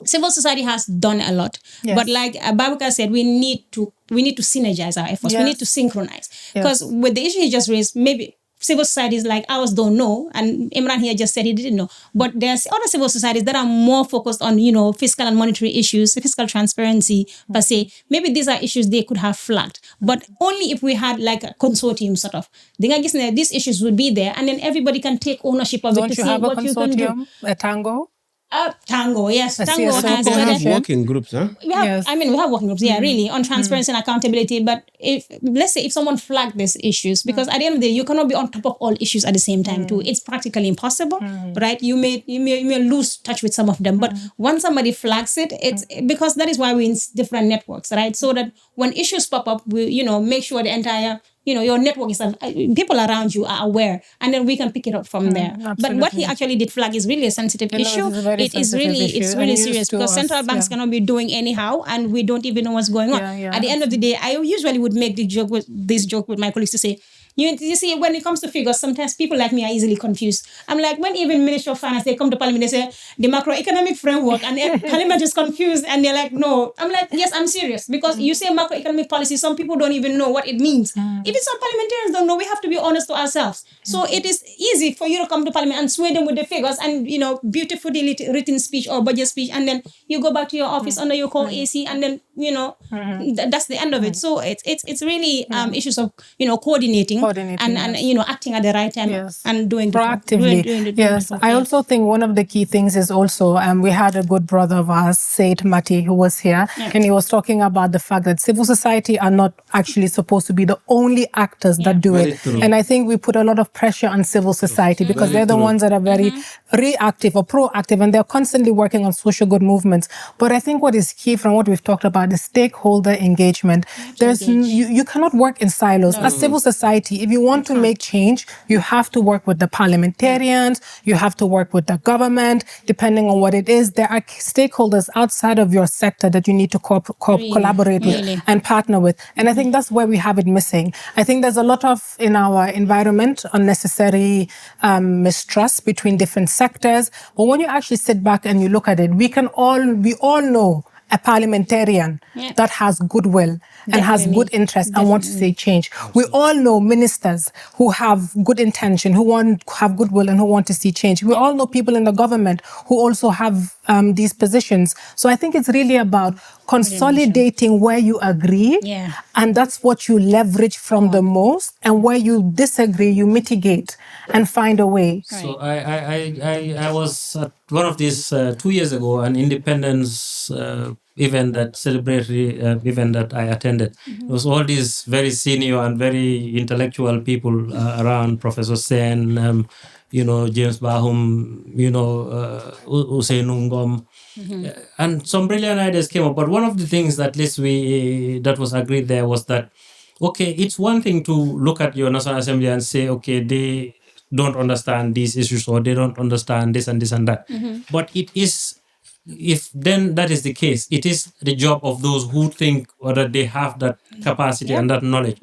Civil society has done a lot, but like Babukar said, we need to synergize our efforts. We need to synchronize, because with the issue he just raised, maybe civil societies like ours don't know, and Imran here just said he didn't know, but there's other civil societies that are more focused on fiscal and monetary issues, fiscal transparency per se. Maybe these are issues they could have flagged, but only if we had like a consortium sort of. These issues would be there, and then everybody can take ownership of it to see what you can do. A tango? Tango, yes. Tango CSO has They have working groups, huh? we have working groups, really, on transparency and accountability. But let's say if someone flagged these issues, because at the end of the day, you cannot be on top of all issues at the same time too. It's practically impossible, right? You may lose touch with some of them. But once somebody flags it, it's because that is why we're in different networks, right? So that when issues pop up, we make sure the entire your network is people around you are aware, and then we can pick it up from there. Absolutely. But what he actually did flag is really a sensitive issue. It's really serious, because central banks cannot be doing anyhow, and we don't even know what's going on. At the end of the day, I usually would make this joke with my colleagues to say, you see, when it comes to figures, sometimes people like me are easily confused. I'm like, when even Minister of Finance, they come to Parliament, they say, the macroeconomic framework, and Parliament is confused, and they're like, no. I'm like, yes, I'm serious, because you say macroeconomic policy, some people don't even know what it means. Even some parliamentarians don't know. We have to be honest to ourselves. So it is easy for you to come to Parliament and sway them with the figures and, beautifully written speech or budget speech, and then you go back to your office under your core AC, and then, that's the end of it. So it's really issues of, coordinating Coordinating, and yes. acting at the right time Yes. and doing the Proactively. Yes. I also think one of the key things is also, we had a good brother of ours, Said Mati, who was here, and he was talking about the fact that civil society are not actually supposed to be the only actors that do Very it. true. And I think we put a lot of pressure on civil society because they're the ones that are very reactive or proactive, and they're constantly working on social good movements. But I think what is key from what we've talked about is stakeholder engagement. You cannot work in silos. As civil society, if you want to make change, you have to work with the parliamentarians, you have to work with the government, depending on what it is. There are stakeholders outside of your sector that you need to collaborate with and partner with. And I think that's where we have it missing. I think there's a lot of, in our environment, unnecessary mistrust between different sectors. But when you actually sit back and you look at it, we all know a parliamentarian that has goodwill and has good interest and wants to see change. We all know ministers who have good intention, who have goodwill and who want to see change. We all know people in the government who also have these positions. So I think it's really about consolidating where you agree, and that's what you leverage from the most, and where you disagree, you mitigate and find a way. So I was at one of these 2 years ago, an independence event, that celebratory event that I attended. It was all these very senior and very intellectual people around, Professor Sen, James Bahum, Usain Ungom, and some brilliant ideas came up. But one of the things that that was agreed there was that, okay, it's one thing to look at your National Assembly and say, okay, they don't understand these issues or they don't understand this and this and that. But it is, if then that is the case, it is the job of those who think or that they have that capacity and that knowledge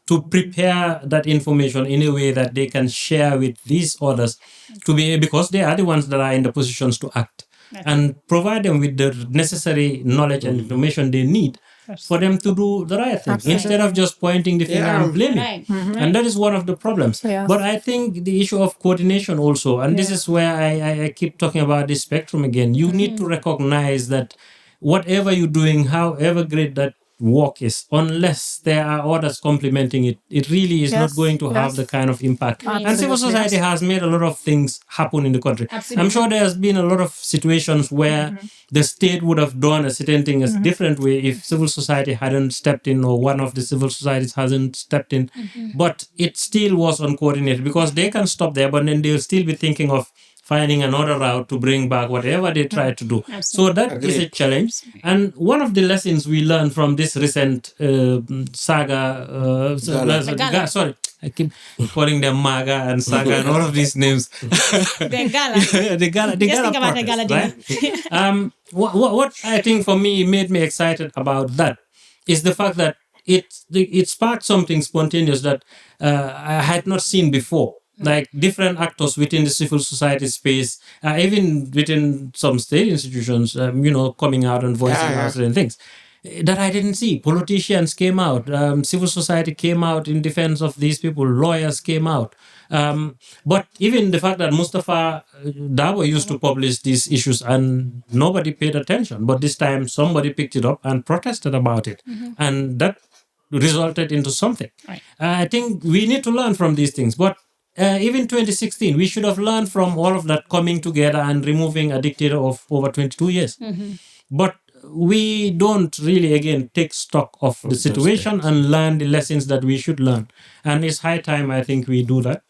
to prepare that information in a way that they can share with these others because they are the ones that are in the positions to act, and provide them with the necessary knowledge and information they need for them to do the right thing, instead of just pointing the finger and blaming. And that is one of the problems. But I think the issue of coordination also, and this is where I keep talking about this spectrum again, you need to recognize that whatever you're doing, however great that work is, unless there are others complementing it, it really is not going to have the kind of impact. And civil society has made a lot of things happen in the country. I'm sure there has been a lot of situations where the state would have done a certain thing a different way if civil society hadn't stepped in, or one of the civil societies hasn't stepped in. But it still was uncoordinated, because they can stop there, but then they'll still be thinking of finding another route to bring back whatever they try to do. So that is a challenge. And one of the lessons we learned from this recent saga, sorry, I keep calling them MAGA and Saga and all of these names. The gala. the gala. Just think about protest, the gala dinner. right? What I think for me made me excited about that is the fact that it sparked something spontaneous that I had not seen before. Like different actors within the civil society space, even within some state institutions, coming out and voicing out certain things that I didn't see. Politicians came out, civil society came out in defense of these people, lawyers came out. But even the fact that Mustafa Dabo used to publish these issues and nobody paid attention, but this time somebody picked it up and protested about it. And that resulted into something. I think we need to learn from these things. But even 2016, we should have learned from all of that coming together and removing a dictator of over 22 years. But we don't really, again, take stock of the situation and learn the lessons that we should learn. And it's high time, I think, we do that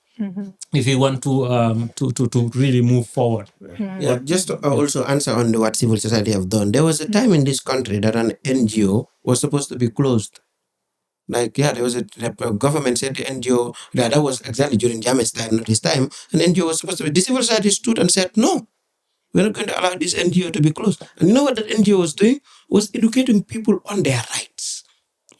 if we want to really move forward. Yeah, just to also answer on what civil society have done. There was a time in this country that an NGO was supposed to be closed. There was the government said the NGO, that was exactly during Jammeh's time, not his time, an NGO was supposed to be, the civil society stood and said, no, we're not going to allow this NGO to be closed. And you know what that NGO was doing? Was educating people on their rights,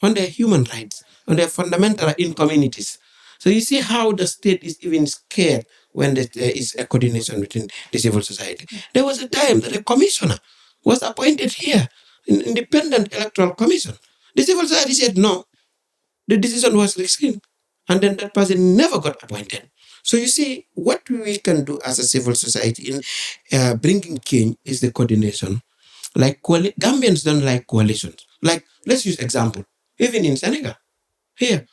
on their human rights, on their fundamental in communities. So you see how the state is even scared when there is a coordination between the civil society. There was a time that a commissioner was appointed here, an independent electoral commission. The civil society said no. The decision was rescinded, and then that person never got appointed. So you see, what we can do as a civil society in bringing change is the coordination. Like Gambians don't like coalitions. Like, let's use example. Even in Senegal, here,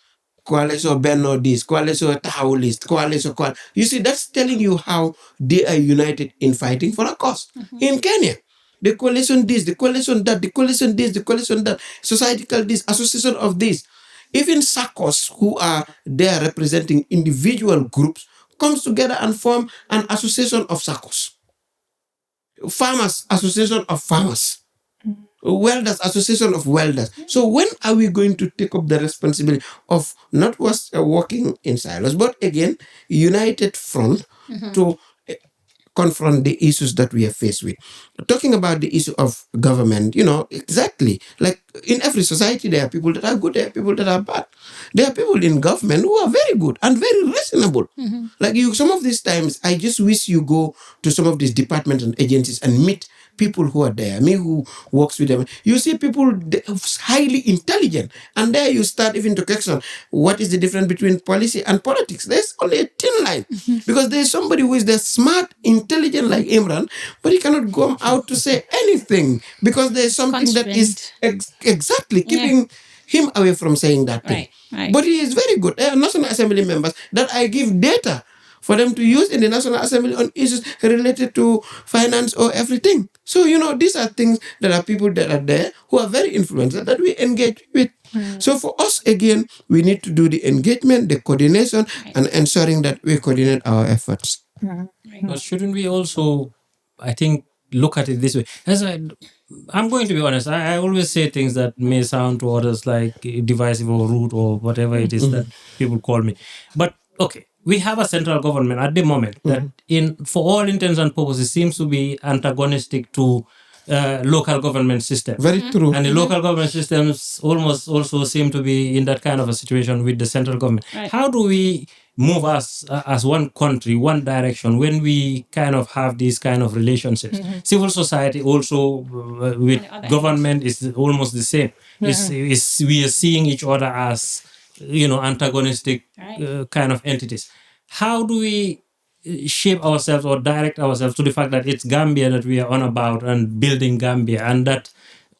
coalition Benno this, coalition Tahoe list, coalition. You see, that's telling you how they are united in fighting for a cause. In Kenya, the coalition this, the coalition that, the coalition this, the coalition that, societal this, association of this. Even SACCOs who are there representing individual groups comes together and form an association of SACCOs. Farmers, association of farmers. Welders, association of welders. So when are we going to take up the responsibility of not was working in silos, but again, united front to confront the issues that we are faced with? Talking about the issue of government, exactly. Like in every society, there are people that are good, there are people that are bad. There are people in government who are very good and very reasonable. Like some of these times, I just wish you go to some of these departments and agencies and meet people who are there, me who works with them. You see people highly intelligent, and there you start even to question what is the difference between policy and politics. There's only a thin line because there's somebody who is the smart, intelligent like Imran, but he cannot go out to say anything because there's something that is exactly keeping him away from saying that thing. Right. But he is very good. There are National Assembly members that I give data for them to use in the National Assembly on issues related to finance or everything. So, these are things that are people that are there who are very influential that we engage with. So for us, again, we need to do the engagement, the coordination, and ensuring that we coordinate our efforts. But shouldn't we also, I think, look at it this way? I'm going to be honest, I always say things that may sound to others like divisive or rude or whatever it is that people call me. But, okay. We have a central government at the moment that, for all intents and purposes, seems to be antagonistic to local government system. Very true. And the local government systems almost also seem to be in that kind of a situation with the central government. Right. How do we move as one country, one direction, when we kind of have these kind of relationships? Civil society also with government is almost the same. We are seeing each other as antagonistic kind of entities. How do we shape ourselves or direct ourselves to the fact that it's Gambia that we are on about and building Gambia, and that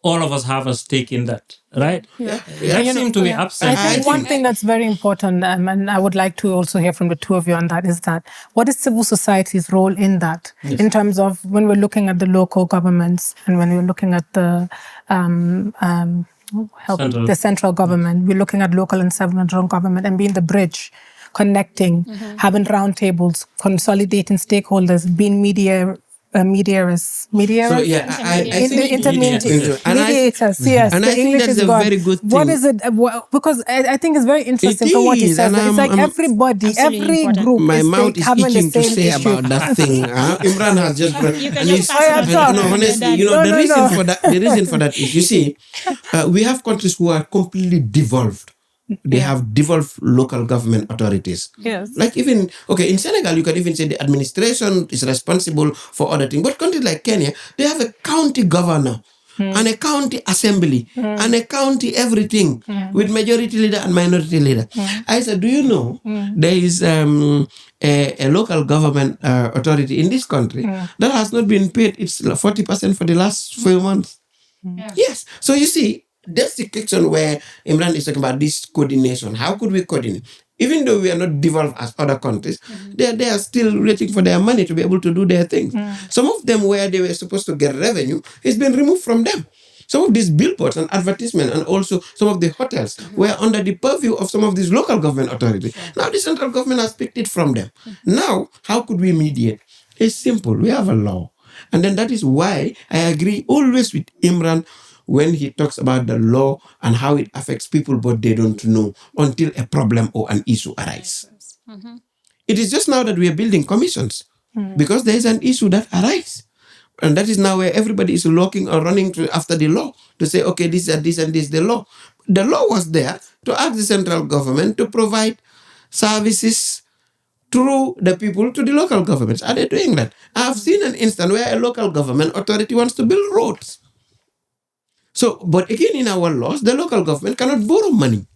all of us have a stake in that, right? That seems to be absent. I think one thing that's very important, and I would like to also hear from the two of you on that, is that what is civil society's role in that, in terms of when we're looking at the local governments and when we're looking at the the central government, we're looking at local and central government and being the bridge, connecting, having roundtables, consolidating stakeholders, being mediators. So yeah, I think mediators. Yes, and the I think English that's is a gone. very good thing. What is it? Because I think it's very interesting It for what he is, says. and It's like everybody, absolutely every important. group My is mouth is having the itching to same say issue. about that thing. Imran has just You can just pass it on. no, honestly, the reason for that is, you see, we have countries who are completely devolved. They have devolved local government authorities. Yes. Like even, in Senegal, you can even say the administration is responsible for other things. But countries like Kenya, they have a county governor and a county assembly and a county everything with majority leader and minority leader. I said, do you know there is a local government authority in this country that has not been paid its 40% for the last few months? Yes. So you see, that's the question where Imran is talking about this coordination. How could we coordinate? Even though we are not devolved as other countries, they are still waiting for their money to be able to do their things. Some of them, where they were supposed to get revenue, has been removed from them. Some of these billboards and advertisements and also some of the hotels were under the purview of some of these local government authorities. Now the central government has picked it from them. Now, how could we mediate? It's simple. We have a law. And then that is why I agree always with Imran when he talks about the law and how it affects people, but they don't know until a problem or an issue arises. It is just now that we are building commissions because there is an issue that arises. And that is now where everybody is looking or running after the law to say, okay, this and this and this, the law. The law was there to ask the central government to provide services through the people to the local governments. Are they doing that? I have seen an instance where a local government authority wants to build roads. So, but again, in our laws, the local government cannot borrow money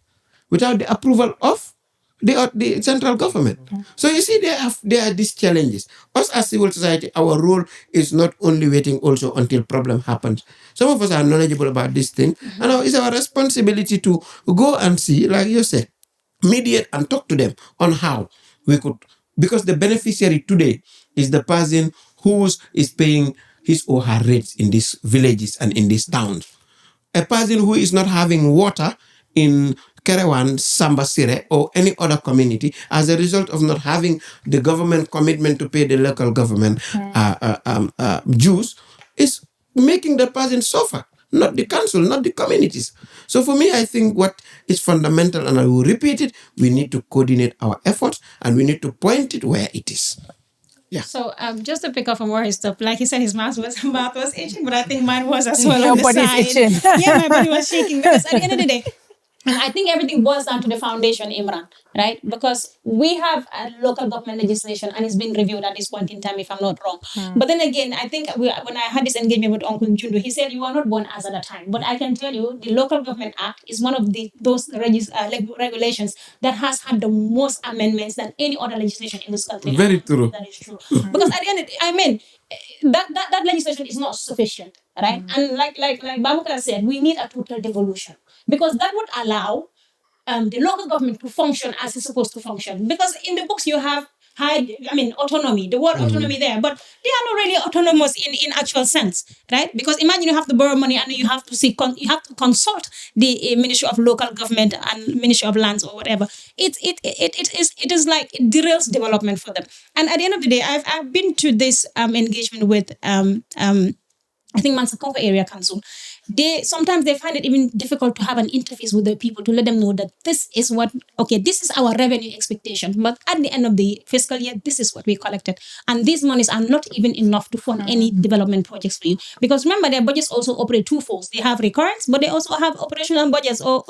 without the approval of the central government. So you see, there are these challenges. Us as civil society, our role is not only waiting also until problem happens. Some of us are knowledgeable about this thing, and it's our responsibility to go and see, like you said, mediate and talk to them on how we could, because the beneficiary today is the person who is paying his or her rates in these villages and in these towns. A person who is not having water in Kerewan, Sambasire, or any other community as a result of not having the government commitment to pay the local government dues is making the person suffer, not the council, not the communities. So for me, I think what is fundamental, and I will repeat it, we need to coordinate our efforts and we need to point it where it is. Yeah. So just to pick up from where he stopped, like he said, his mouth was itching, but I think mine was as well. Your on the body's side. itching. Yeah, my body was shaking because at the end of the day, and I think everything boils down to the foundation, Imran, right? Because we have a local government legislation and it's been reviewed at this point in time, if I'm not wrong. But then again, I think when I had this engagement with Uncle Jundu, he said, you are not born as at a time. But I can tell you, the Local Government Act is one of those regulations that has had the most amendments than any other legislation in this country. Very true. That is true. Because at the end of the day, I mean, that legislation is not sufficient, right? And like Babukar said, we need a total devolution because that would allow the local government to function as it's supposed to function. Because in the books you have autonomy, the word autonomy there, but they are not really autonomous in actual sense, right? Because imagine you have to borrow money and you have to consult the Ministry of Local Government and Ministry of Lands or whatever. It is like it derails development for them. And at the end of the day, I've been to this engagement with I think Mansakongo Area Council. Sometimes they find it even difficult to have an interface with the people to let them know that this is our revenue expectation. But at the end of the fiscal year, this is what we collected. And these monies are not even enough to fund any development projects for you. Because remember, their budgets also operate twofold. They have recurrence, but they also have operational budgets or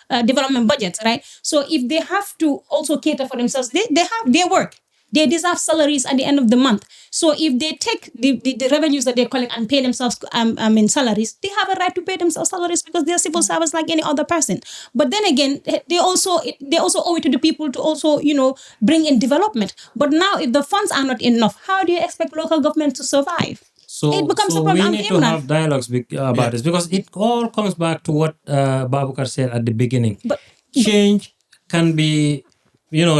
development budgets, right? So if they have to also cater for themselves, they have their work. They deserve salaries at the end of the month. So if they take the revenues that they collect and pay themselves salaries, they have a right to pay themselves salaries because they are civil servants like any other person. But then again, they also owe it to the people to also, bring in development. But now if the funds are not enough, how do you expect local government to survive? So we need to have dialogues about this because it all comes back to what Babukar said at the beginning. But change can be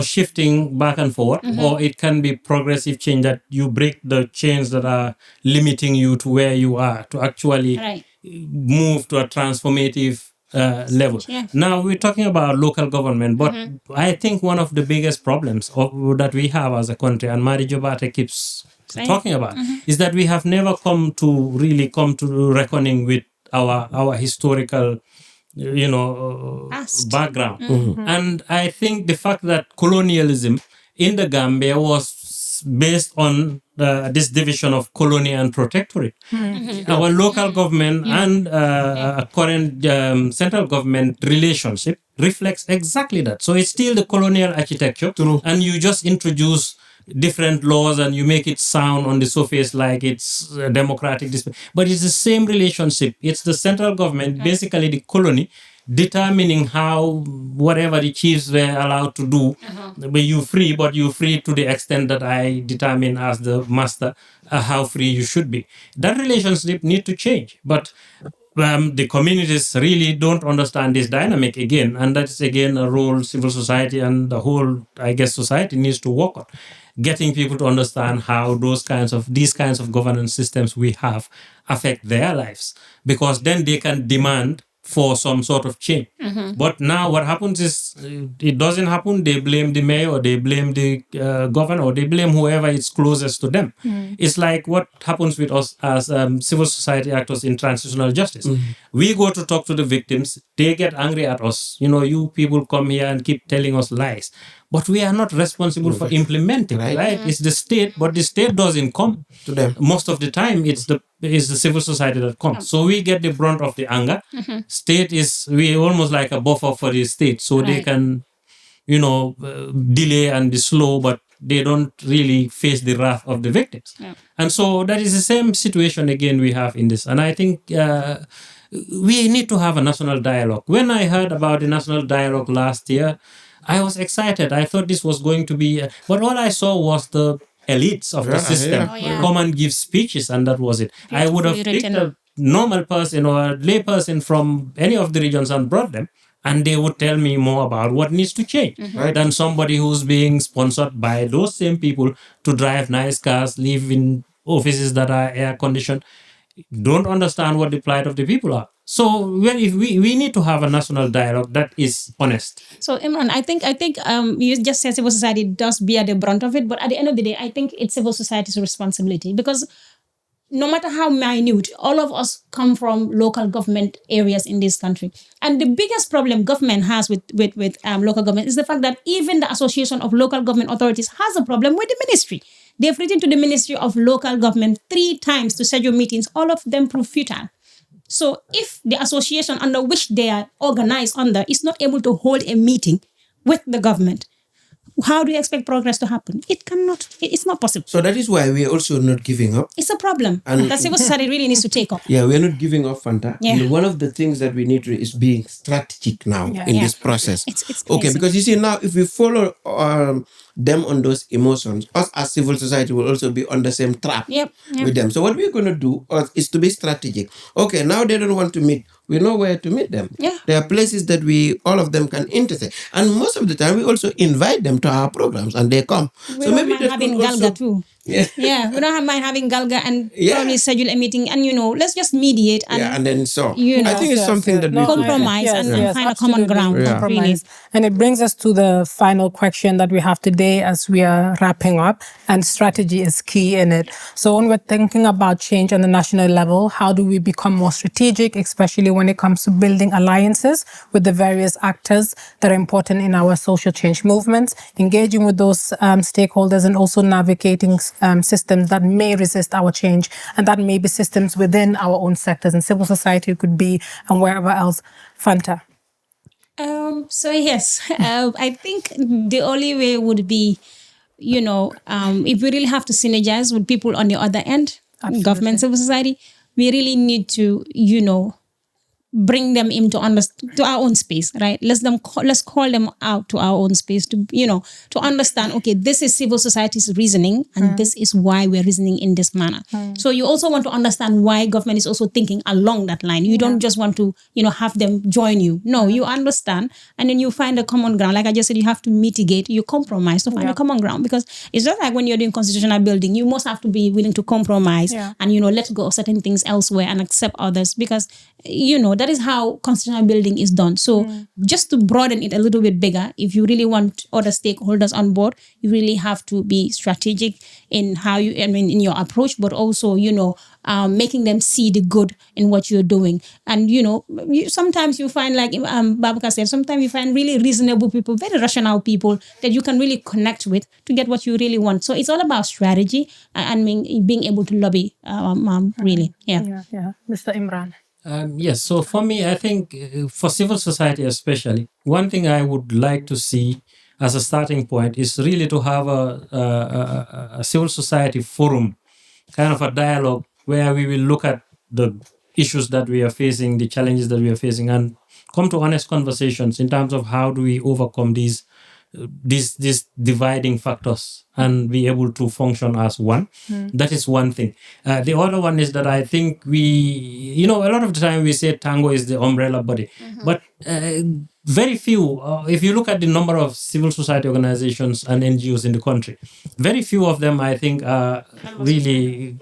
shifting back and forth, or it can be progressive change that you break the chains that are limiting you to where you are to actually move to a transformative level. Yeah. Now we're talking about local government, but I think one of the biggest problems that we have as a country, and Mari Jobate keeps talking about, is that we have never come to reckoning with our historical background. And I think the fact that colonialism in the Gambia was based on this division of colony and protectorate. Our local government and current central government relationship reflects exactly that. So it's still the colonial architecture. True. And you just introduce different laws and you make it sound on the surface like it's democratic, but it's the same relationship. It's the central government, basically the colony, determining how whatever the chiefs were allowed to do. But you're free to the extent that I determine as the master how free you should be. That relationship need to change, but the communities really don't understand this dynamic again, and that's again a role civil society and the whole, I guess, society needs to work on, getting people to understand how these kinds of governance systems we have affect their lives, because then they can demand for some sort of change. But now what happens is it doesn't happen. They blame the mayor, or they blame the governor, or they blame whoever is closest to them. It's like what happens with us as civil society actors in transitional justice. We go to talk to the victims. They get angry at us. You people come here and keep telling us lies. But we are not responsible for implementing, right? It's the state, but the state doesn't come to them. Most of the time, it's the civil society that comes. So we get the brunt of the anger. State we almost like a buffer for the state, so they can, delay and be slow, but they don't really face the wrath of the victims. And so that is the same situation again we have in this. And I think we need to have a national dialogue. When I heard about the national dialogue last year, I was excited. I thought this was going to be, but all I saw was the elites of the system come and give speeches, and that was it. I would have picked a normal person or a lay person from any of the regions and brought them and they would tell me more about what needs to change than somebody who's being sponsored by those same people to drive nice cars, live in offices that are air conditioned, don't understand what the plight of the people are. So if we need to have a national dialogue that is honest. So Imran, I think you just said civil society does bear the brunt of it, but at the end of the day, I think it's civil society's responsibility, because no matter how minute, all of us come from local government areas in this country. And the biggest problem government has with local government is the fact that even the Association of Local Government Authorities has a problem with the ministry. They've written to the Ministry of Local Government 3 times to schedule meetings. All of them prove futile. So if the association under which they are organized under is not able to hold a meeting with the government, how do you expect progress to happen? It cannot. It's not possible. So that is why we are also not giving up. It's a problem that civil society really needs to take up. Yeah, we're not giving up, Fanta. Yeah. And one of the things that we need to is being strategic now in this process. It's okay, crazy. because you see now, if we follow them on those emotions, us as civil society will also be on the same trap with them. So what we're going to do is to be strategic. Okay, now they don't want to meet. We know where to meet them. Yeah. There are places that all of them can intersect. And most of the time, we also invite them to our programs and they come. We don't mind having Galga too. Yeah. We don't mind having Galga and probably schedule a meeting and, let's just mediate. And, and then I think it's Yes, something yes. that No, we could compromise and find a common ground. Compromise. And it brings us to the final question that we have today as we are wrapping up, and strategy is key in it. So when we're thinking about change on the national level, how do we become more strategic, especially when it comes to building alliances with the various actors that are important in our social change movements, engaging with those stakeholders, and also navigating systems that may resist our change, and that may be systems within our own sectors, and civil society could be, and wherever else. Fanta. So yes, I think the only way would be, if we really have to synergize with people on the other end, government, civil society, we really need to, bring them into to our own space, right? Let's call them out to our own space to understand, okay, this is civil society's reasoning and this is why we're reasoning in this manner. So you also want to understand why government is also thinking along that line. You don't just want to, have them join you. No, you understand, and then you find a common ground. Like I just said, you have to mitigate, you compromise to find a common ground, because it's just like when you're doing constitutional building, you must have to be willing to compromise and, let go of certain things elsewhere and accept others, because, that is how constitutional building is done. So just to broaden it a little bit bigger, if you really want other stakeholders on board, you really have to be strategic in how in your approach, but also, making them see the good in what you're doing. And, sometimes you find, like Babaka said, sometimes you find really reasonable people, very rational people that you can really connect with to get what you really want. So it's all about strategy and being able to lobby, really. Yeah. Mr. Imran. Yes, so for me, I think for civil society especially, one thing I would like to see as a starting point is really to have a civil society forum, kind of a dialogue where we will look at the issues that we are facing, the challenges that we are facing, and come to honest conversations in terms of how do we overcome these dividing factors and be able to function as one. That is one thing. The other one is that I think a lot of the time we say Tango is the umbrella body, but very few, if you look at the number of civil society organizations and NGOs in the country, very few of them, I think, are really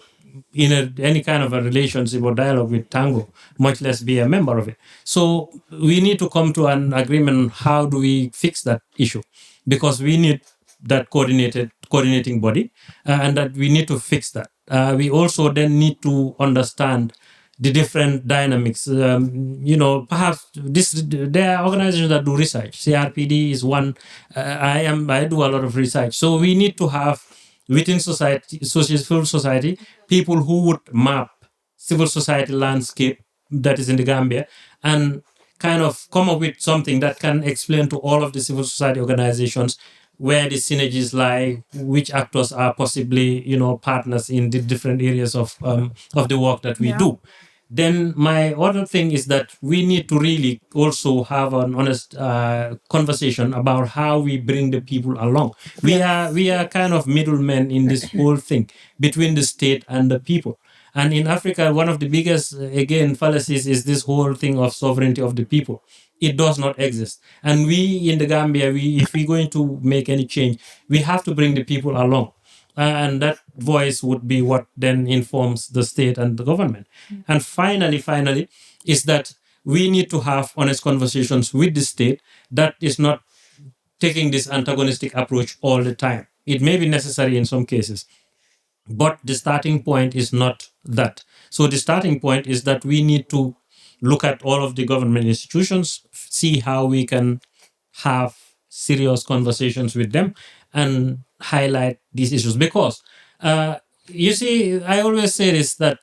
in any kind of a relationship or dialogue with Tango, much less be a member of it. So we need to come to an agreement on how do we fix that issue, because we need that coordinating body and that we need to fix that. We also then need to understand the different dynamics. Perhaps there are organizations that do research. CRPD is one. I do a lot of research. So we need to have within civil society, people who would map civil society landscape that is in the Gambia and kind of come up with something that can explain to all of the civil society organizations where the synergies lie, which actors are possibly, partners in the different areas of the work that we do. Then my other thing is that we need to really also have an honest conversation about how we bring the people along. We are kind of middlemen in this whole thing between the state and the people. And in Africa, one of the biggest, again, fallacies is this whole thing of sovereignty of the people. It does not exist. And we in the Gambia, if we're going to make any change, we have to bring the people along. And that voice would be what then informs the state and the government. And finally, is that we need to have honest conversations with the state that is not taking this antagonistic approach all the time. It may be necessary in some cases, but the starting point is not that. So the starting point is that we need to look at all of the government institutions, see how we can have serious conversations with them and highlight these issues. Because, you see, I always say this, that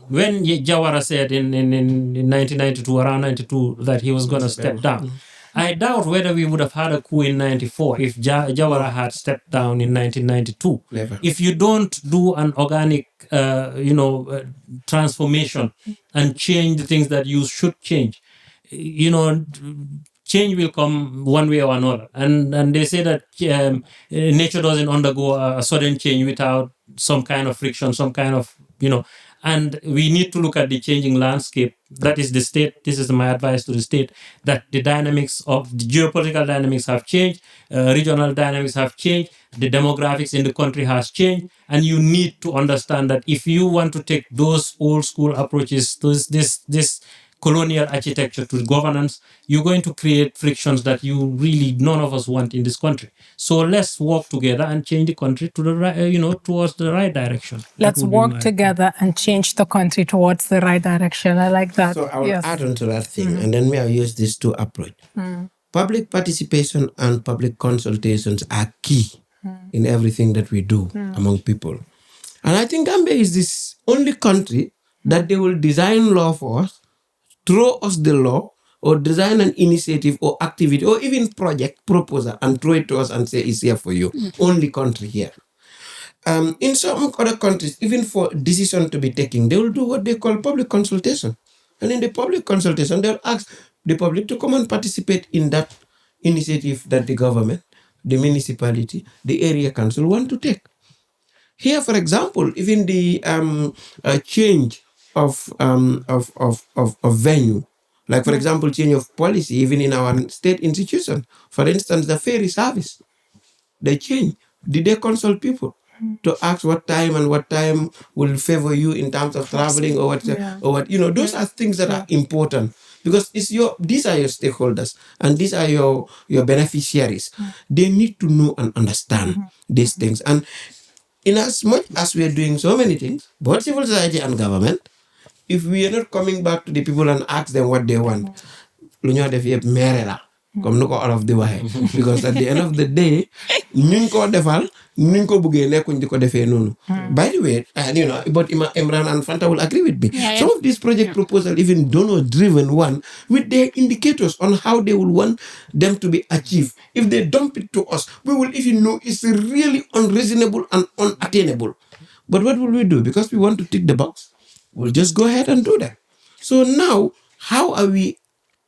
when Jawara said in 1992, around 92, that he was going to step down, I doubt whether we would have had a coup in 94 if Jawara had stepped down in 1992. Never. If you don't do an organic, transformation and change the things that you should change, change will come one way or another. And they say that nature doesn't undergo a sudden change without some kind of friction, some kind of, and we need to look at the changing landscape. That is the state. This is my advice to the state, that the dynamics of the geopolitical dynamics have changed, regional dynamics have changed, the demographics in the country has changed, and you need to understand that if you want to take those old school approaches to this colonial architecture to governance, you're going to create frictions that none of us want in this country. So let's work together and change the country to the right, towards the right direction. Let's work together and change the country towards the right direction. I like that. So I will add on to that thing, and then I'll use these two approach. Public participation and public consultations are key in everything that we do among people. And I think Gambia is this only country that they will design law for us, throw us the law, or design an initiative or activity or even project proposal and throw it to us and say it's here for you. Only country here. In some other countries, even for decision to be taken, they will do what they call public consultation. And in the public consultation, they'll ask the public to come and participate in that initiative that the government, the municipality, the area council want to take. Here, for example, even the change of venue, like for example, change of policy, even in our state institution. For instance, the ferry service, they change. Did they consult people to ask what time will favor you in terms of traveling or what? Those are things that are important, because these are your stakeholders and these are your beneficiaries. They need to know and understand these things. And in as much as we are doing so many things, both civil society and government, if we are not coming back to the people and ask them what they want, comme nuko olof di waxe, because at the end of the day ñuñ ko defal ñuñ ko bëggé nekkuñ diko défé nonu. By the way, but Imran and Fanta will agree with me. Some of these project proposals, even donor driven one, with their indicators on how they will want them to be achieved. If they dump it to us, we will even know it's really unreasonable and unattainable. But what will we do? Because we want to tick the box, we'll just go ahead and do that. So now, how are we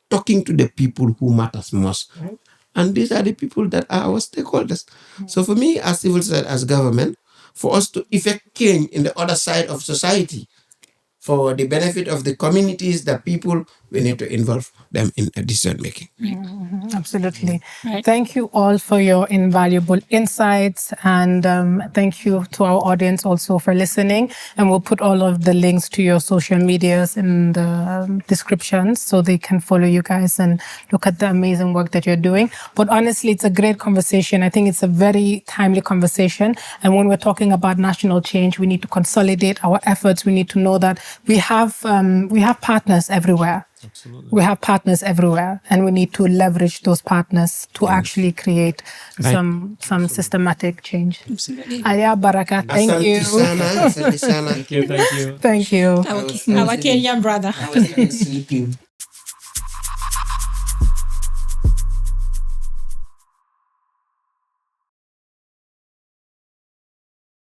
talking to the people who matters most? Right. And these are the people that are our stakeholders. So for me, as civil society, as government, for us to effect change in the other side of society, for the benefit of the communities, the people, we need to involve them in decision making. Absolutely. Right. Thank you all for your invaluable insights, and thank you to our audience also for listening. And we'll put all of the links to your social medias in the descriptions so they can follow you guys and look at the amazing work that you're doing. But honestly, it's a great conversation. I think it's a very timely conversation. And when we're talking about national change, we need to consolidate our efforts. We need to know that we have partners everywhere. Absolutely. We have partners everywhere, and we need to leverage those partners to actually create some systematic change. Absolutely. Aya Baraka, thank you. Thank you. Thank you. Our Kenyan brother. I was sleeping.